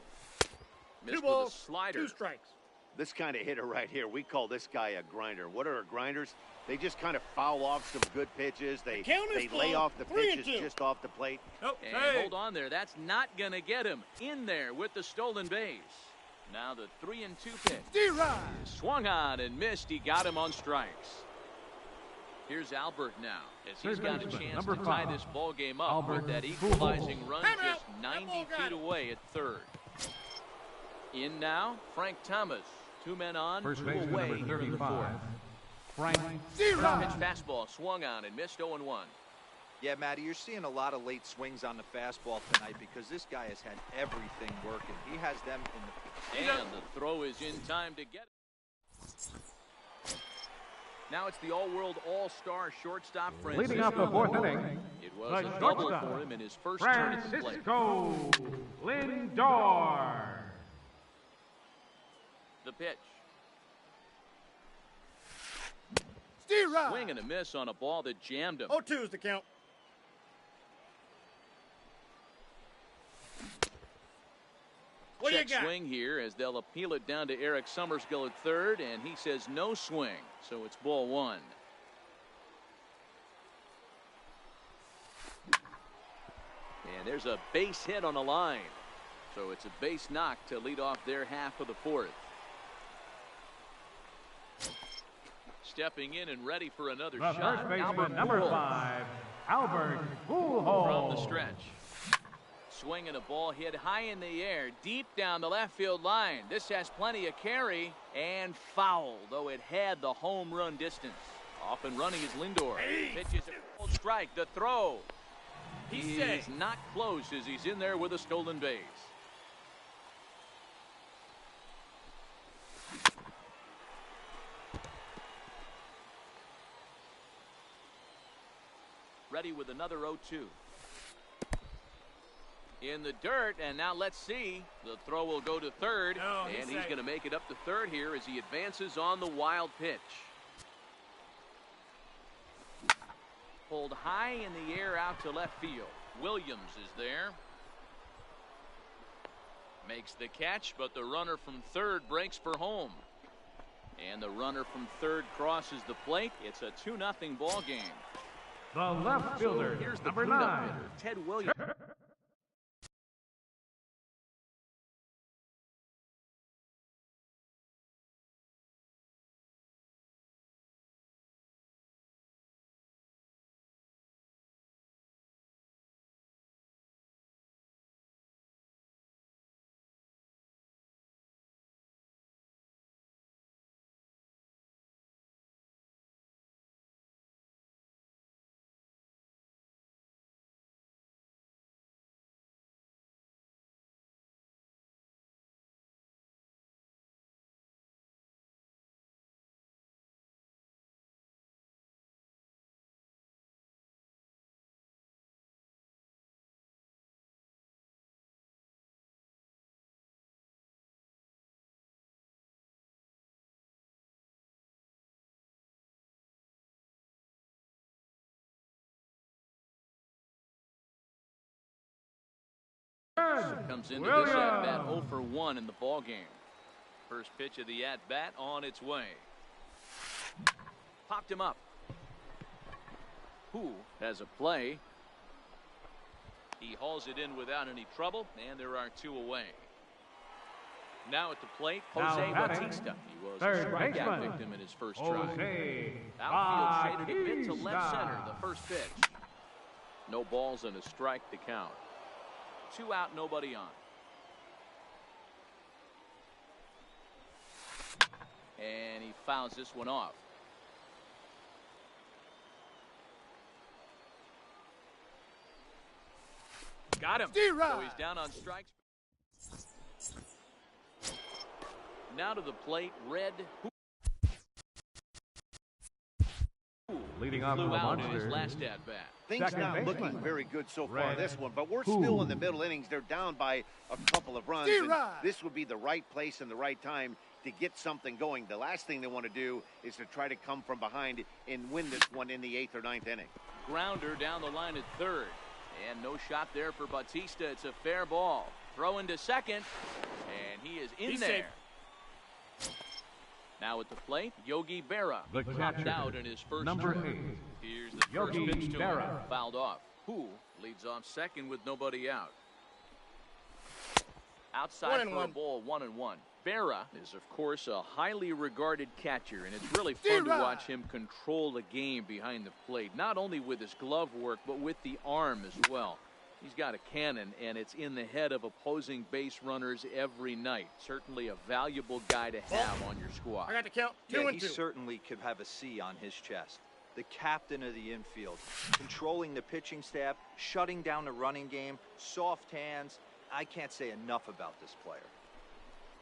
Missed 2 balls, with a slider. 2 strikes. This kind of hitter right here, we call this guy a grinder. What are grinders? They just kind of foul off some good pitches. They count is lay full. off the 3 and pitches 2. just off the plate. Nope. And hold on there. That's not going to get him in there with the stolen base. Now the 3-2 pitch. D-Rod. Swung on and missed. He got him on strikes. Here's Albert now, as he's got a chance to tie this ball game up with that equalizing run just 90 feet away at third. In now, Frank Thomas. 2 men on, First 2 baseman away number here in the 35, fourth. Frank D-Rod. Pitch fastball swung on and missed 0-1. Yeah, Matty, you're seeing a lot of late swings on the fastball tonight because this guy has had everything working. He has them in the... And the throw is in time to get it. Now it's the all-world all-star shortstop Francisco. leading off the 4th inning. It was The a double shortstop, for him in his first turn at the plate. Francisco Lindor. The pitch. D-Rod. Swing and a miss on a ball that jammed him. 0-2 is the count. What do you Check got? swing here as they'll appeal it down to Eric Summersgill at third, and he says no swing, so it's ball 1. And there's a base hit on the line, so it's a base knock to lead off their half of the 4th. Stepping in and ready for another The shot. first baseman, Albert number Pujols 5, Albert Pujols. from the stretch. Swinging a ball hit high in the air, deep down the left field line. This has plenty of carry and foul, though it had the home run distance. Off and running is Lindor. Pitches a full strike. The throw. He is not close as he's in there with a stolen base. Ready with another 0-2. In the dirt, and now let's see. The throw will go to third, and he's going to make it up to third here as he advances on the wild pitch. Pulled high in the air out to left field. Williams is there. Makes the catch, but the runner from third breaks for home. And the runner from third crosses the plate. It's a 2-0 ball game. The left fielder, Here's the number cleanup 9, hitter, Ted Williams. Comes into this at-bat 0 for 1 in the ball game. First pitch of the at-bat on its way. Popped him up. Who has a play? He hauls it in without any trouble, and there are 2 away. Now at the plate, Jose Bautista. He was a strikeout victim in his first try. Outfield shaded a bit to left center, the first pitch. No balls and a strike to count. 2 out, nobody on. And he fouls this one off. Got him. So he's down on strikes. Now to the plate, Red. Leading off Flew for the out in his Monsters. last at bat. Things Second not baseman. looking very good so far in Red. this one, but we're Who? still in the middle innings. They're down by a couple of runs. And this would be the right place and the right time to get something going. The last thing they want to do is to try to come from behind and win this one in the 8th or 9th inning. Grounder down the line at third. And no shot there for Bautista. It's a fair ball. Throw into second. And he is in there. Safe. Now at the plate, Yogi Berra. The He catcher, popped out in his first number inning. 8. Here's the Yogi first pitch to him. Berra. Fouled off. Who leads off second with nobody out. Outside for a ball, 1-1. Berra is, of course, a highly regarded catcher, and it's really fun to watch him control the game behind the plate, not only with his glove work, but with the arm as well. He's got a cannon, and it's in the head of opposing base runners every night. Certainly a valuable guy to have on your squad. I got the count. 2 Yeah, and he 2. certainly could have a C on his chest. The captain of the infield, controlling the pitching staff, shutting down the running game, soft hands. I can't say enough about this player.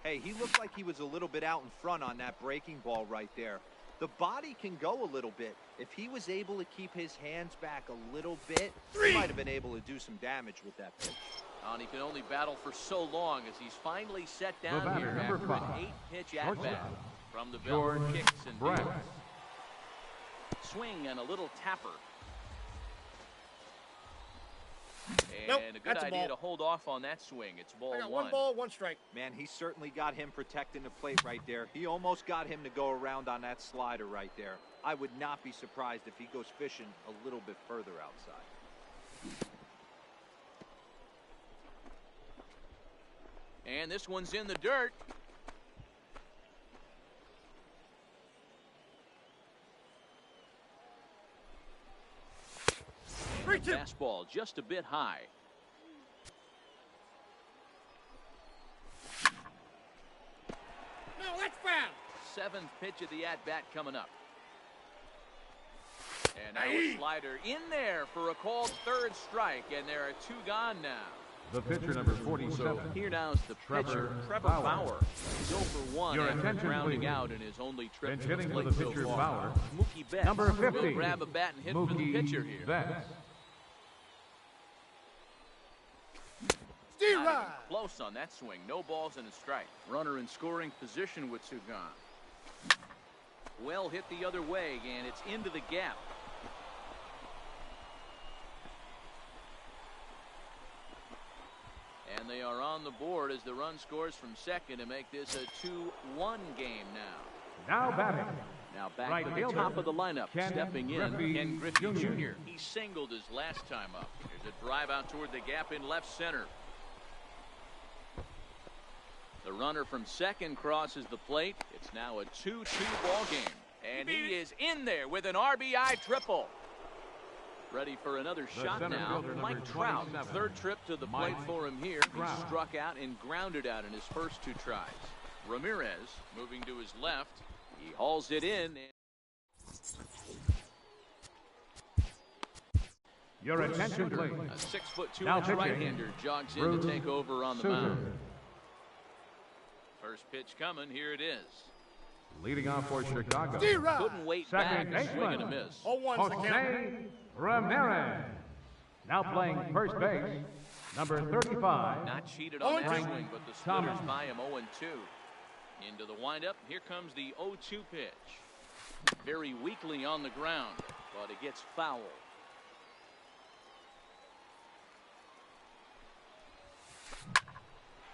Hey, he looked like he was a little bit out in front on that breaking ball right there. The body can go a little bit. If he was able to keep his hands back a little bit, he might have been able to do some damage with that pitch. And he can only battle for so long as he's finally set down batter, here number after 5. an 8-pitch at-bat. Shortstop, From the belt, George kicks and Brett. deals. Swing and a little tapper. Nope, And a good that's a idea ball. to hold off on that swing. It's ball I got 1. 1 ball, 1 strike. Man, he certainly got him protecting the plate right there. He almost got him to go around on that slider right there. I would not be surprised if he goes fishing a little bit further outside. And this one's in the dirt. And the fastball just a bit high. No, that's foul. 7th pitch of the at-bat coming up. And now a slider in there for a called 3rd strike, and there are 2 gone now. The pitcher, number 47. So here now is the pitcher, Trevor Bauer. He's 0 for 1 Your after attention, grounding please. out in his only trip Bench to the hitting for plate the so pitcher, far. Bauer. Mookie Betts Number 50. will grab a bat and hit for the Mookie pitcher here. Betts. Steve Not Rye. even close on that swing. No balls and a strike. Runner in scoring position with 2 gone. Well hit the other way, and it's into the gap. And they are on the board as the run scores from second to make this a 2-1 game now. Now batting. Now back Right to the fielder, top of the lineup. Ken Stepping in, Griffey Ken Griffey Jr. Jr. He singled his last time up. There's a drive out toward the gap in left center. The runner from second crosses the plate. It's now a 2-2 ball game. And he is in there with an RBI triple. Ready for another The shot center now. fielder, number Mike Trout, 27. 3rd trip to the plate Mike for him here. Trout. He struck out and grounded out in his first 2 tries. Ramirez moving to his left. He hauls it in. Your attention, please. A 6'2" Now pitching, right-hander jogs in Bruce to take over on the Sutter. mound. First pitch coming. Here it is. Leading off for Chicago. Steve Rye. Couldn't wait Second back. A swing and a baseman. miss. 0-1's the count. Jose Ramirez. Now playing first base, number 35. Not cheated on that Frank swing, but the splitters Thomas. by him 0-2. Into the windup. Here comes the 0-2 pitch. Very weakly on the ground, but it gets foul.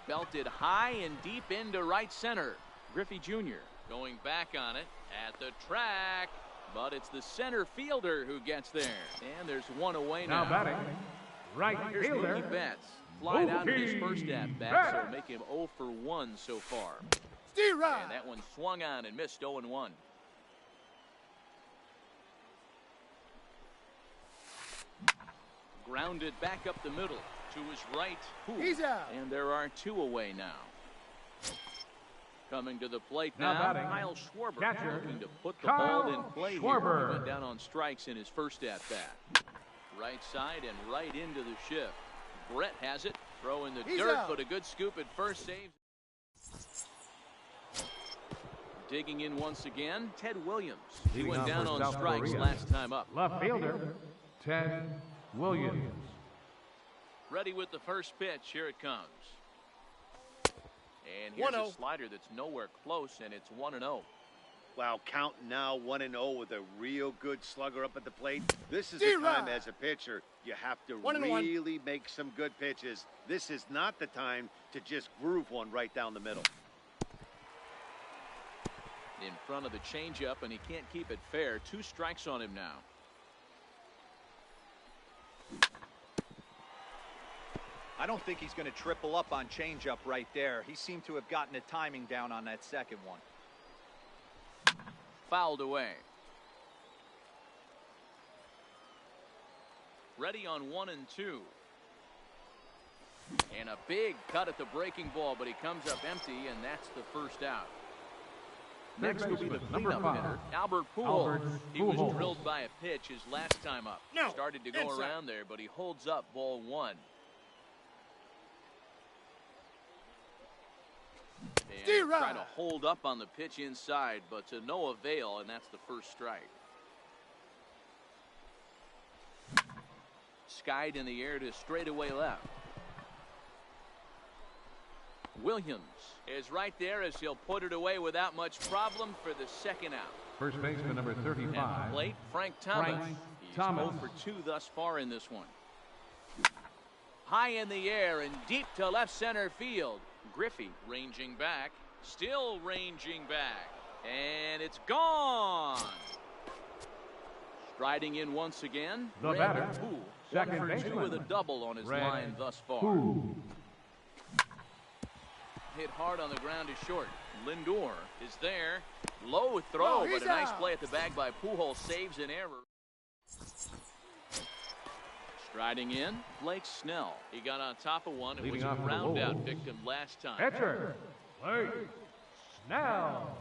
Belted high and deep into right center. Griffey Jr. going back on it at the track, but it's the center fielder who gets there. And there's 1 away now. Now batting, right Here's fielder. Mookie Betts. Flied out in his first Mookie at-bat, Betts. so make him 0 for 1 so far. Steve Rye. And that one swung on and missed 0-1. Grounded back up the middle to his right. He's out. And there are 2 away now. Coming to the plate Now now, batting, Kyle Schwarber, catcher, looking to put the Kyle ball in play Schwarber. here. He went down on strikes in his first at-bat. Right side and right into the shift. Brett has it. Throw in the dirt, out. but a good scoop at first. Saves. Digging in once again, Ted Williams. He Leading went off down for on South strikes Korea. last time up. Left fielder, Ted Williams. Ready with the first pitch. Here it comes. And here's a 1-0. slider that's nowhere close, and it's 1-0. Wow, counting now 1-0 with a real good slugger up at the plate. This is the time as a pitcher you have to 1-1. really make some good pitches. This is not the time to just groove one right down the middle. In front of the changeup, and he can't keep it fair. 2 strikes on him now. I don't think he's going to triple up on changeup right there. He seemed to have gotten the timing down on that second one. Fouled away. Ready on 1 and 2. And a big cut at the breaking ball, but he comes up empty, and that's the first out. Next will be the cleanup hitter, Albert Pujols. He was drilled by a pitch his last time up. No, Started to go inside. around there, but he holds up ball 1. And try to hold up on the pitch inside, but to no avail, and that's the first strike. Skied in the air to straightaway left. Williams is right there as he'll put it away without much problem for the second out. First baseman number 35. At the plate, Frank Thomas. He's 0 for 2 thus far in this one. High in the air and deep to left center field. Griffey ranging back, still ranging back, and it's gone. Striding in once again, The batter, Poole, 1 second for 2 baseman, with a double on his Red line thus far. Poole. Hit hard on the ground is short. Lindor is there. Low throw, Oh, but he's a nice out. play at the bag by Pujols saves an error. Striding in, Blake Snell. He got on top of one. It was Leading a off for the ground out Wolves. victim last time. Pitcher, Blake Snell.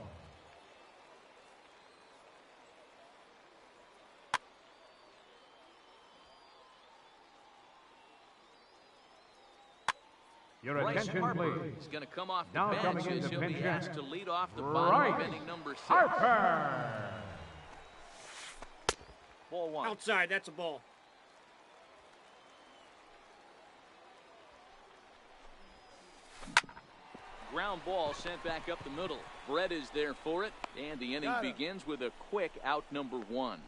Your Bryce attention, Harper please. is going to come off the Now bench coming in as to he'll be pinch asked hit, to lead off the bottom of Bryce inning number 6. Harper. Ball 1. Outside, that's a ball. Ground ball sent back up the middle. Brett is there for it, and the inning Got him. begins with a quick out number 1.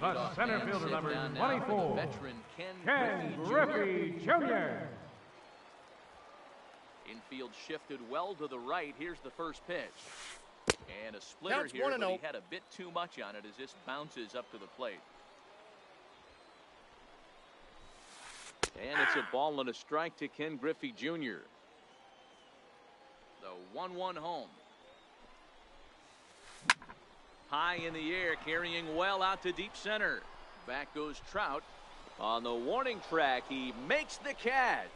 The center Man fielder sent number down now for the 24, veteran Ken Ken Griffey Griffey Jr. Infield shifted well to the right. Here's the first pitch. And a splitter Counts here, but 1-0. he had a bit too much on it as this bounces up to the plate. And it's a ball and a strike to Ken Griffey Jr. The 1-1 home. High in the air, carrying well out to deep center. Back goes Trout. On the warning track, he makes the catch.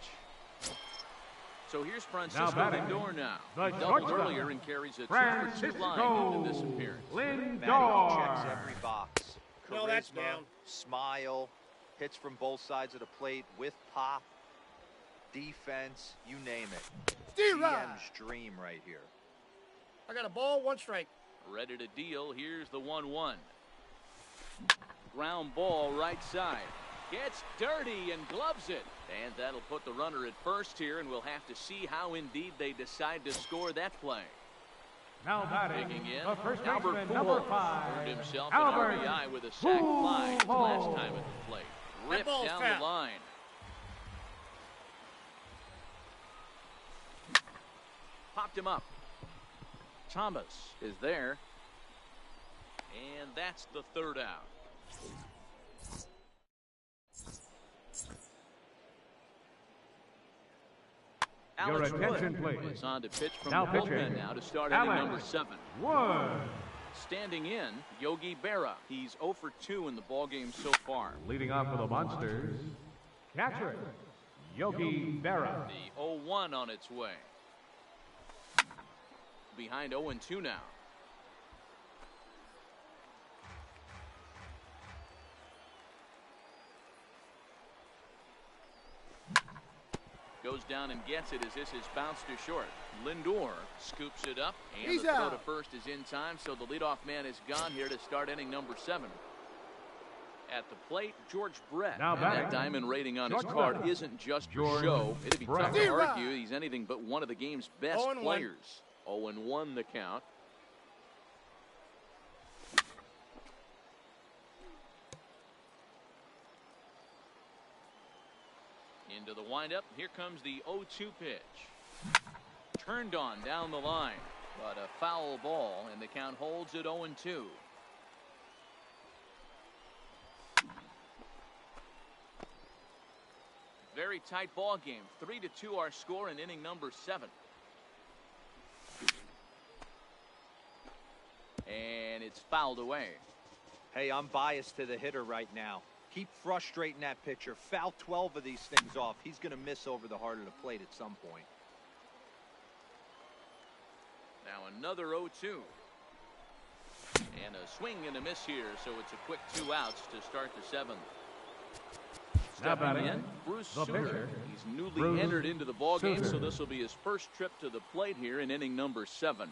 So here's Francisco batting, Lindor now. the He doubled shortstop, earlier and carries a 2-for-2 line into this appearance. Matty checks Lindor. every box. Charisma, No, that's down. smile, hits from both sides of the plate with pop, defense, you name it. D-Rod. GM's dream right here. I got a ball, 1 strike. Ready to deal. Here's the 1-1. Ground ball right side. Gets dirty and gloves it. And that'll put the runner at first here, and we'll have to see how indeed they decide to score that play. Now batting, Digging in, the first Albert baseman number Pujols 5, earned himself Albert an RBI with a sac fly his last Pujols. time at the plate. That Ripped ball's down foul. the line. Popped him up. Thomas is there. And that's the third out. Your Alex attention, Wood please. is on to pitch from Now the bullpen pitching, now to start inning Alex number 7. Wood. Standing in, Yogi Berra. He's 0 for 2 in the ballgame so far. Leading off for the Monsters, catcher, Yogi Berra. The 0-1 on its way. behind 0-2 now. Goes down and gets it as this is bounced to short. Lindor scoops it up, and the throw to first is in time, so the leadoff man is gone here to start inning number 7. At the plate, George Brett. Now and that diamond rating on his card isn't just for show. It'd be tough to argue he's anything but one of the game's best players. 0-1 the count. Into the windup. Here comes the 0-2 pitch. Turned on down the line, but a foul ball, and the count holds at 0-2. Very tight ball game. 3-2 our score in inning number 7. And it's fouled away. Hey, I'm biased to the hitter right now. Keep frustrating that pitcher. Foul 12 of these things off. He's going to miss over the heart of the plate at some point. Now another 0-2. And a swing and a miss here, so it's a quick 2 outs to start the 7th. Stepping in, Bruce Sutter. He's newly entered into the ballgame, so this will be his first trip to the plate here in inning number 7.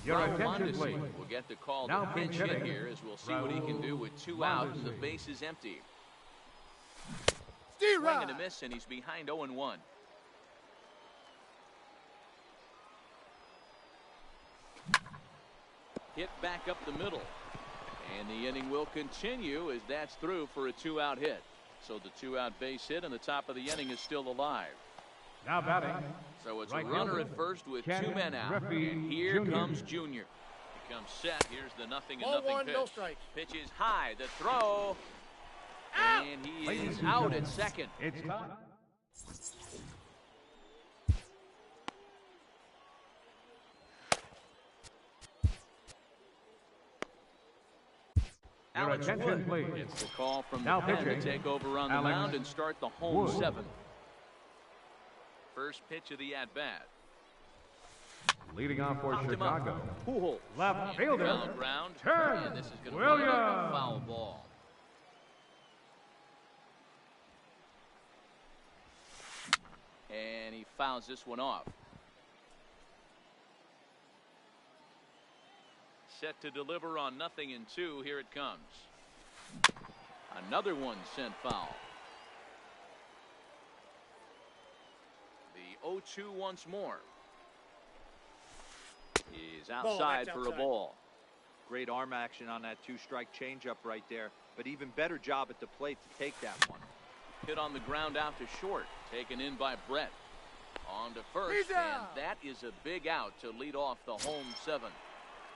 Your attention, please. We'll get the call Now to pinch hit hitting, here as we'll see what he can do with 2 out and the base is empty. Swing and a miss, and he's behind 0-1. Hit back up the middle. And the inning will continue as that's through for a 2-out hit. So the 2-out base hit and the top of the inning is still alive. Now batting. So it's Right a runner fielder, at first with Ken 2 men out. Griffey And here Jr. comes Junior. He comes set. Here's the 0-0 Ball one, pitch. no strikes. Pitch is high. The throw. And he is out at second. It's time. Your Alex attention, Wood please. gets the call from Now the pen to pitching, take over on the Alex mound and start the home Wood. 7th. First pitch of the at-bat. Leading off for Popped him up. Chicago. Pujols. Left fielder. Ground. Turn. And this is going to Williams. be a foul ball. And he fouls this one off. Set to deliver on 0-2. Here it comes. Another one sent foul. The 0-2 once more. He's outside for a ball. Great arm action on that 2-strike changeup right there, but even better job at the plate to take that one. Hit on the ground out to short. Taken in by Brett. On to first, and that is a big out to lead off the home 7.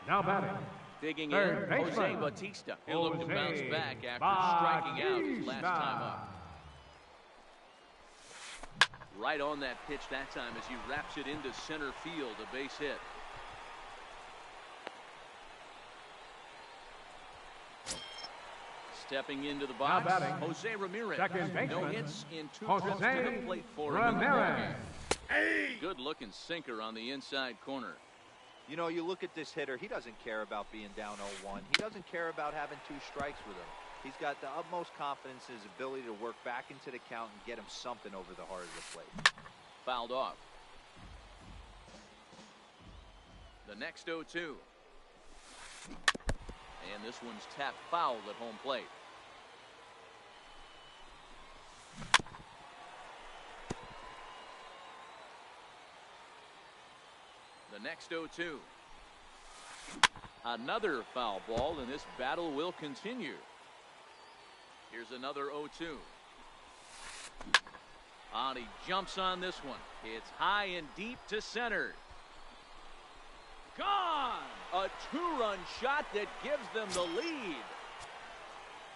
Now batting. Digging Third in, Jose baseman. Bautista. He'll look to bounce Jose back after striking out his last Bautista. time up. Right on that pitch that time as he wraps it into center field, a base hit. Stepping into the box, Now batting. Jose Ramirez. Second baseman. No hits in 2 Jose trips to the plate for him in the Ramirez. ballgame. Good looking sinker on the inside corner. You know, you look at this hitter, he doesn't care about being down 0-1. He doesn't care about having 2 strikes with him. He's got the utmost confidence in his ability to work back into the count and get him something over the heart of the plate. Fouled off. The next 0-2. And this one's tapped foul at home plate. The next 0-2. Another foul ball, and this battle will continue. Here's another 0-2. And he jumps on this one. It's high and deep to center. Gone! A 2-run shot that gives them the lead.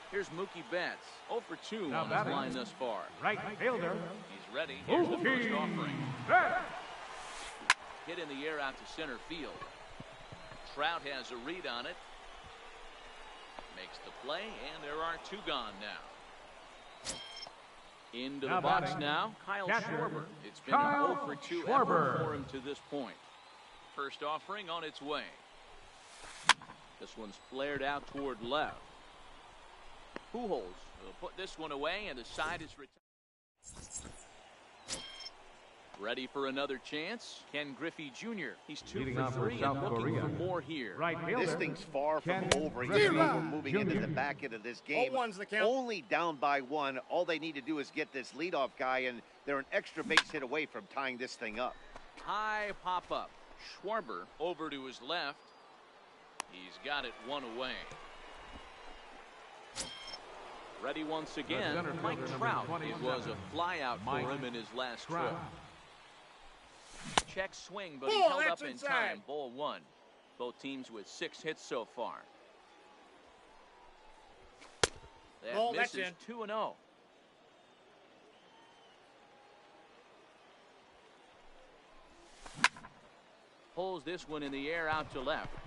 Here's Mookie Betts. 0 for 2 Now on his batting. line thus far. Right fielder. He's ready. Here's the first Mookie offering. Betts. Hit in the air out to center field. Trout has a read on it. Makes the play, and there are 2 gone now. Into Now the box batting, now, Kyle catcher, Schwarber. It's been Kyle an 0 for 2 Schwarber. effort for him to this point. First offering on its way. This one's flared out toward left. Pujols will put this one away, and the side is retired. Ready for another chance. Ken Griffey Jr. He's 2 Leading for off for 3 and South looking Korea. for more here. Right fielder. This thing's far from Ken over. Griffey Even though we're moving into Jr. the back end of this game, 0-1's the count. only down by 1. All they need to do is get this leadoff guy, and they're an extra base hit away from tying this thing up. High pop-up. Schwarber over to his left. He's got it 1 away. Ready once again, center Mike fielder, Trout. number It 27. was a flyout for Mike him in his last Trout. trip. Check swing, but he Ball, held up that's in inside. time. Ball 1. Both teams with 6 hits so far. That Ball, that's misses in. 2-0. Pulls this one in the air out to left.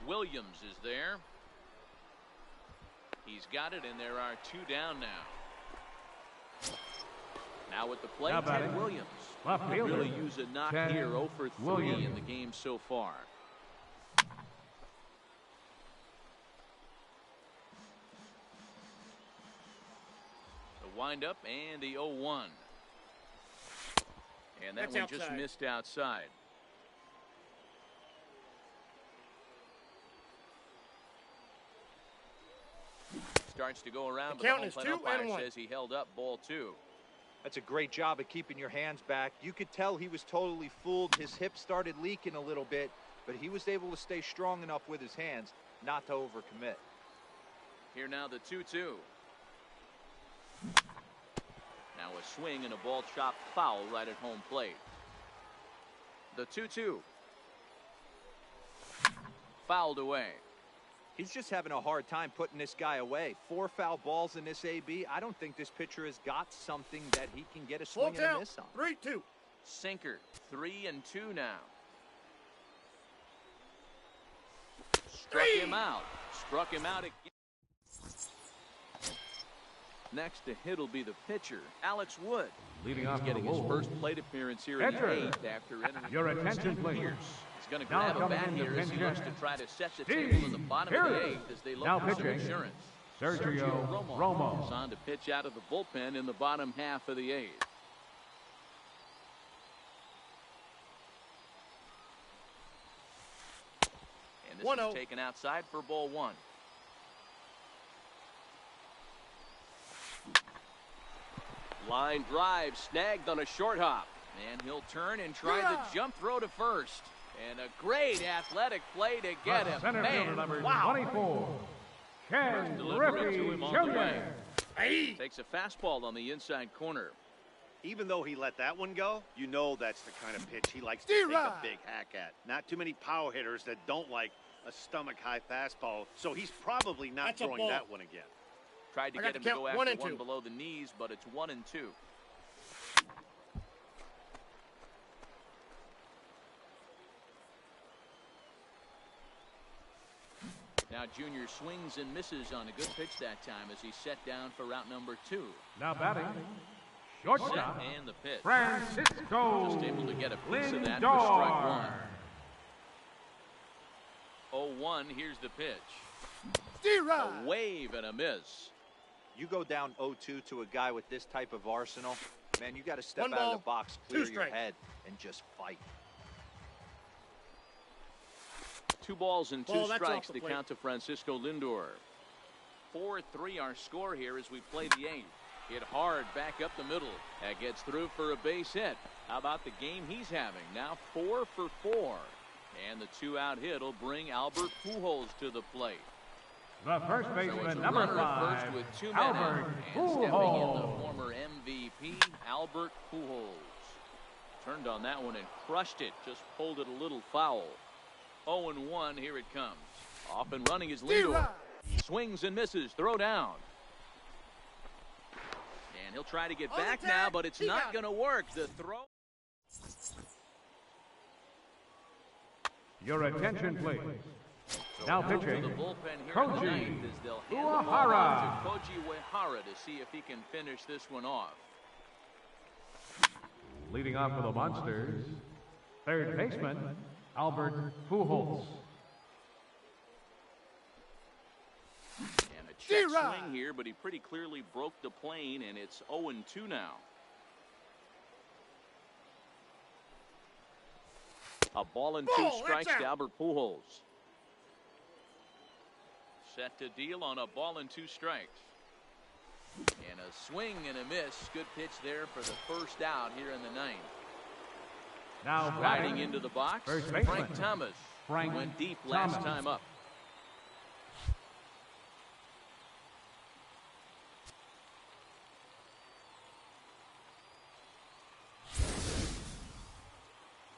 Williams is there. He's got it, and there are 2 down now. Now at the plate, Now Ted batting, Williams. left fielder, Really use a knock Ted here, 0 for 3 Williams. in the game so far. The windup and the 0-1. And that That's one outside. just missed outside. Starts to go around, The but the count home is plate 2 umpire and 1. says he held up ball 2. That's a great job of keeping your hands back. You could tell he was totally fooled. His hip started leaking a little bit, but he was able to stay strong enough with his hands not to overcommit. Here now the 2-2. Now a swing and a ball chopped foul right at home plate. The 2-2. Fouled away. He's just having a hard time putting this guy away. 4 foul balls in this AB. I don't think this pitcher has got something that he can get a Full swing and a count. miss on. 3-2. Sinker. 3-2 now. Struck him out. Struck him out again. Next to hit will be the pitcher, Alex Wood. Leading He's off for getting the his Wolves. first plate appearance here in the Pitcher. 8th after entering Your first. attention, Steve please. Pierce is going to Now grab a coming bat in to here as he pinch looks to hit, try to set the Steve table in the bottom of the Pierce. 8th as they look Now for some pitching, insurance. Sergio is Romo. on to pitch out of the bullpen in the bottom half of the 8th. And this 1-0. is taken outside for ball 1. Line drive snagged on a short hop. And he'll turn and try the jump throw to first. And a great athletic play to get The him. center fielder Man, number wow. 24, Ken Delivery to Griffey him on the way. Jr. Takes a fastball on the inside corner. Even though he let that one go, you know that's the kind of pitch he likes to take a big hack at. Not too many power hitters that don't like a stomach-high fastball, so he's probably not That's a throwing ball. that one again. Tried to I get got him the to count, go 1 after and 2. one below the knees, but it's 1-2. Now Junior swings and misses on a good pitch that time as he's set down for route number 2. Now batting, Set shortstop, and the pitch. Francisco Just able to get a piece of that for strike Lindor. 1. 0-1, here's the pitch. A wave and a miss. You go down 0-2 to a guy with this type of arsenal, man, you got to step 1 out ball, of the box, 2 clear your strikes. head, and just fight. 2 balls and 2 Ball, that's strikes off the to plate. count to Francisco Lindor. 4-3 our score here as we play the 8th. Hit hard back up the middle. That gets through for a base hit. How about the game he's having? Now 4 for 4. And the 2-out hit will bring Albert Pujols to the plate. The first So it's baseman, a number runner at 5, first with 2 men out. Albert And stepping in the Pujols. former MVP, Albert Pujols. Turned on that one and crushed it. Just pulled it a little foul. 0-1, here it comes. Off and running is Lindor. Swings and misses, throw down. And he'll try to get back now, but it's not going to work. The throw. Your attention, please. Now To the pitching, bullpen here in the Koji 9th as they'll hand the ball Uehara. off to Koji Uehara to see if he can finish this one off. Leading off for the Monsters, third baseman, Albert Pujols. And a check swing here, but he pretty clearly broke the plane, and it's 0-2 now. A ball and two strikes to Albert Pujols. Set to deal on a ball and 2 strikes. And a swing and a miss. Good pitch there for the first out here in the 9th. Now riding into the box, Frank Thomas. He went deep last time up.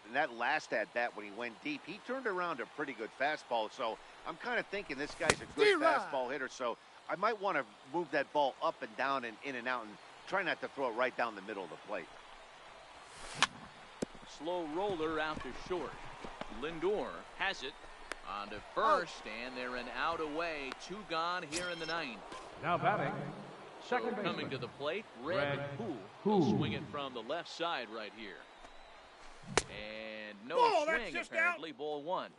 In that last at-bat when he went deep, he turned around a pretty good fastball. So I'm kind of thinking this guy's a good fastball hitter. So I might want to move that ball up and down and in and out and try not to throw it right down the middle of the plate. Slow roller out to short. Lindor has it on to first, and they're an out away. 2 gone here in the 9th. Now batting, second baseman. Coming to the plate, Red Who. Swing it from the left side right here. And no swing, apparently. Ball 1.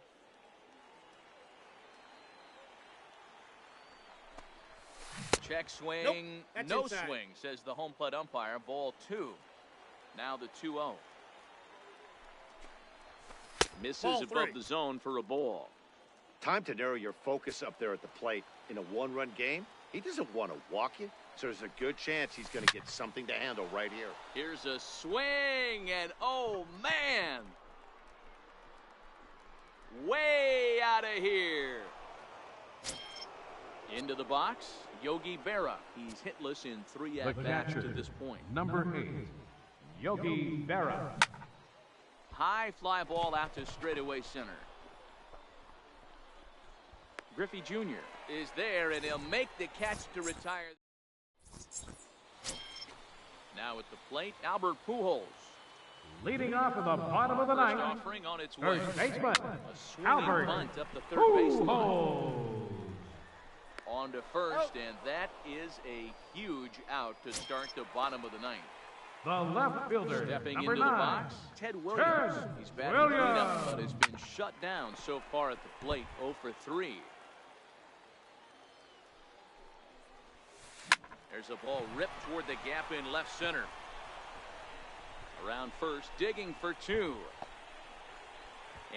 Check swing, no swing, says the home plate umpire. Ball 2. Now the 2-0. Misses above the zone for a ball. Time to narrow your focus up there at the plate. In a 1-run game, he doesn't want to walk you, so there's a good chance he's going to get something to handle right here. Here's a swing, and oh, man! Way out of here. Into the box, Yogi Berra. He's hitless in 3 at-bats to this point. Number 8, Yogi Berra. High fly ball out to straightaway center. Griffey Jr. is there, and he'll make the catch to retire. Now at the plate, Albert Pujols. Leading off at the bottom of the 9th, offering on its way. first baseman, A swinging Albert bunt up the third base line. Pujols. On to first, and that is a huge out to start the bottom of the 9th. The left fielder, Stepping number into 9, the box, Ted Williams. He's batting cleanup, but has been shut down so far at the plate, 0 for 3. There's a ball ripped toward the gap in left center. Around first, digging for 2.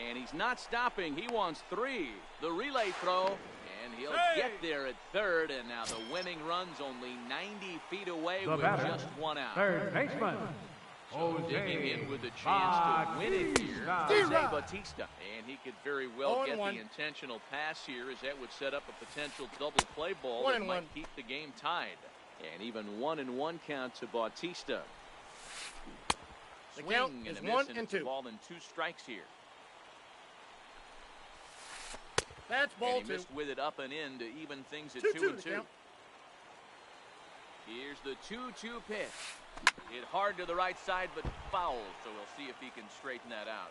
And he's not stopping. He wants 3. The relay throw, and he'll get there at third. And now the winning run's only 90 feet away with just 1 out. Third baseman, So digging in with a chance to win it here, Jose Bautista. And he could very well get the intentional pass here, as that would set up a potential double play ball that might keep the game tied. And even 1-1 count to Bautista. The count is 1 and 2. Ball and 2 strikes here. That's ball 2. Missed with it up and in to even things at 2-2. Here's the 2-2 pitch. Hit hard to the right side, but foul. So we'll see if he can straighten that out.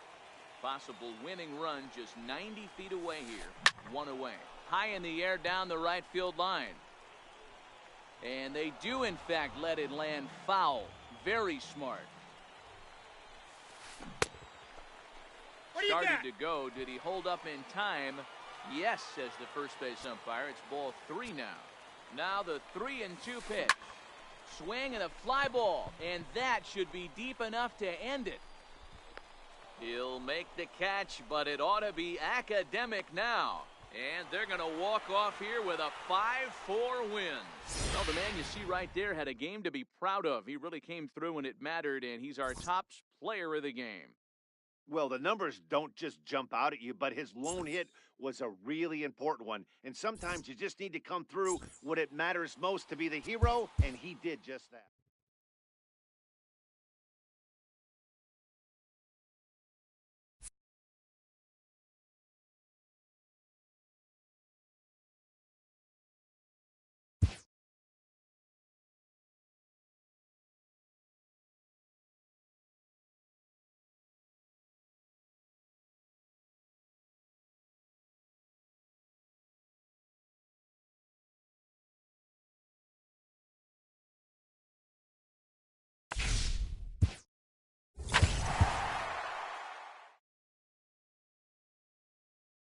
Possible winning run just 90 feet away here. 1 away. High in the air down the right field line. And they do, in fact, let it land foul. Very smart. Started to go. Did he hold up in time? Yes, says the first base umpire. It's ball 3 now. Now the 3-2 pitch. Swing and a fly ball. And that should be deep enough to end it. He'll make the catch, but it ought to be academic now. And they're going to walk off here with a 5-4 win. Well, the man you see right there had a game to be proud of. He really came through when it mattered, and he's our top player of the game. Well, the numbers don't just jump out at you, but his lone hit was a really important one. And sometimes you just need to come through when it matters most to be the hero, and he did just that.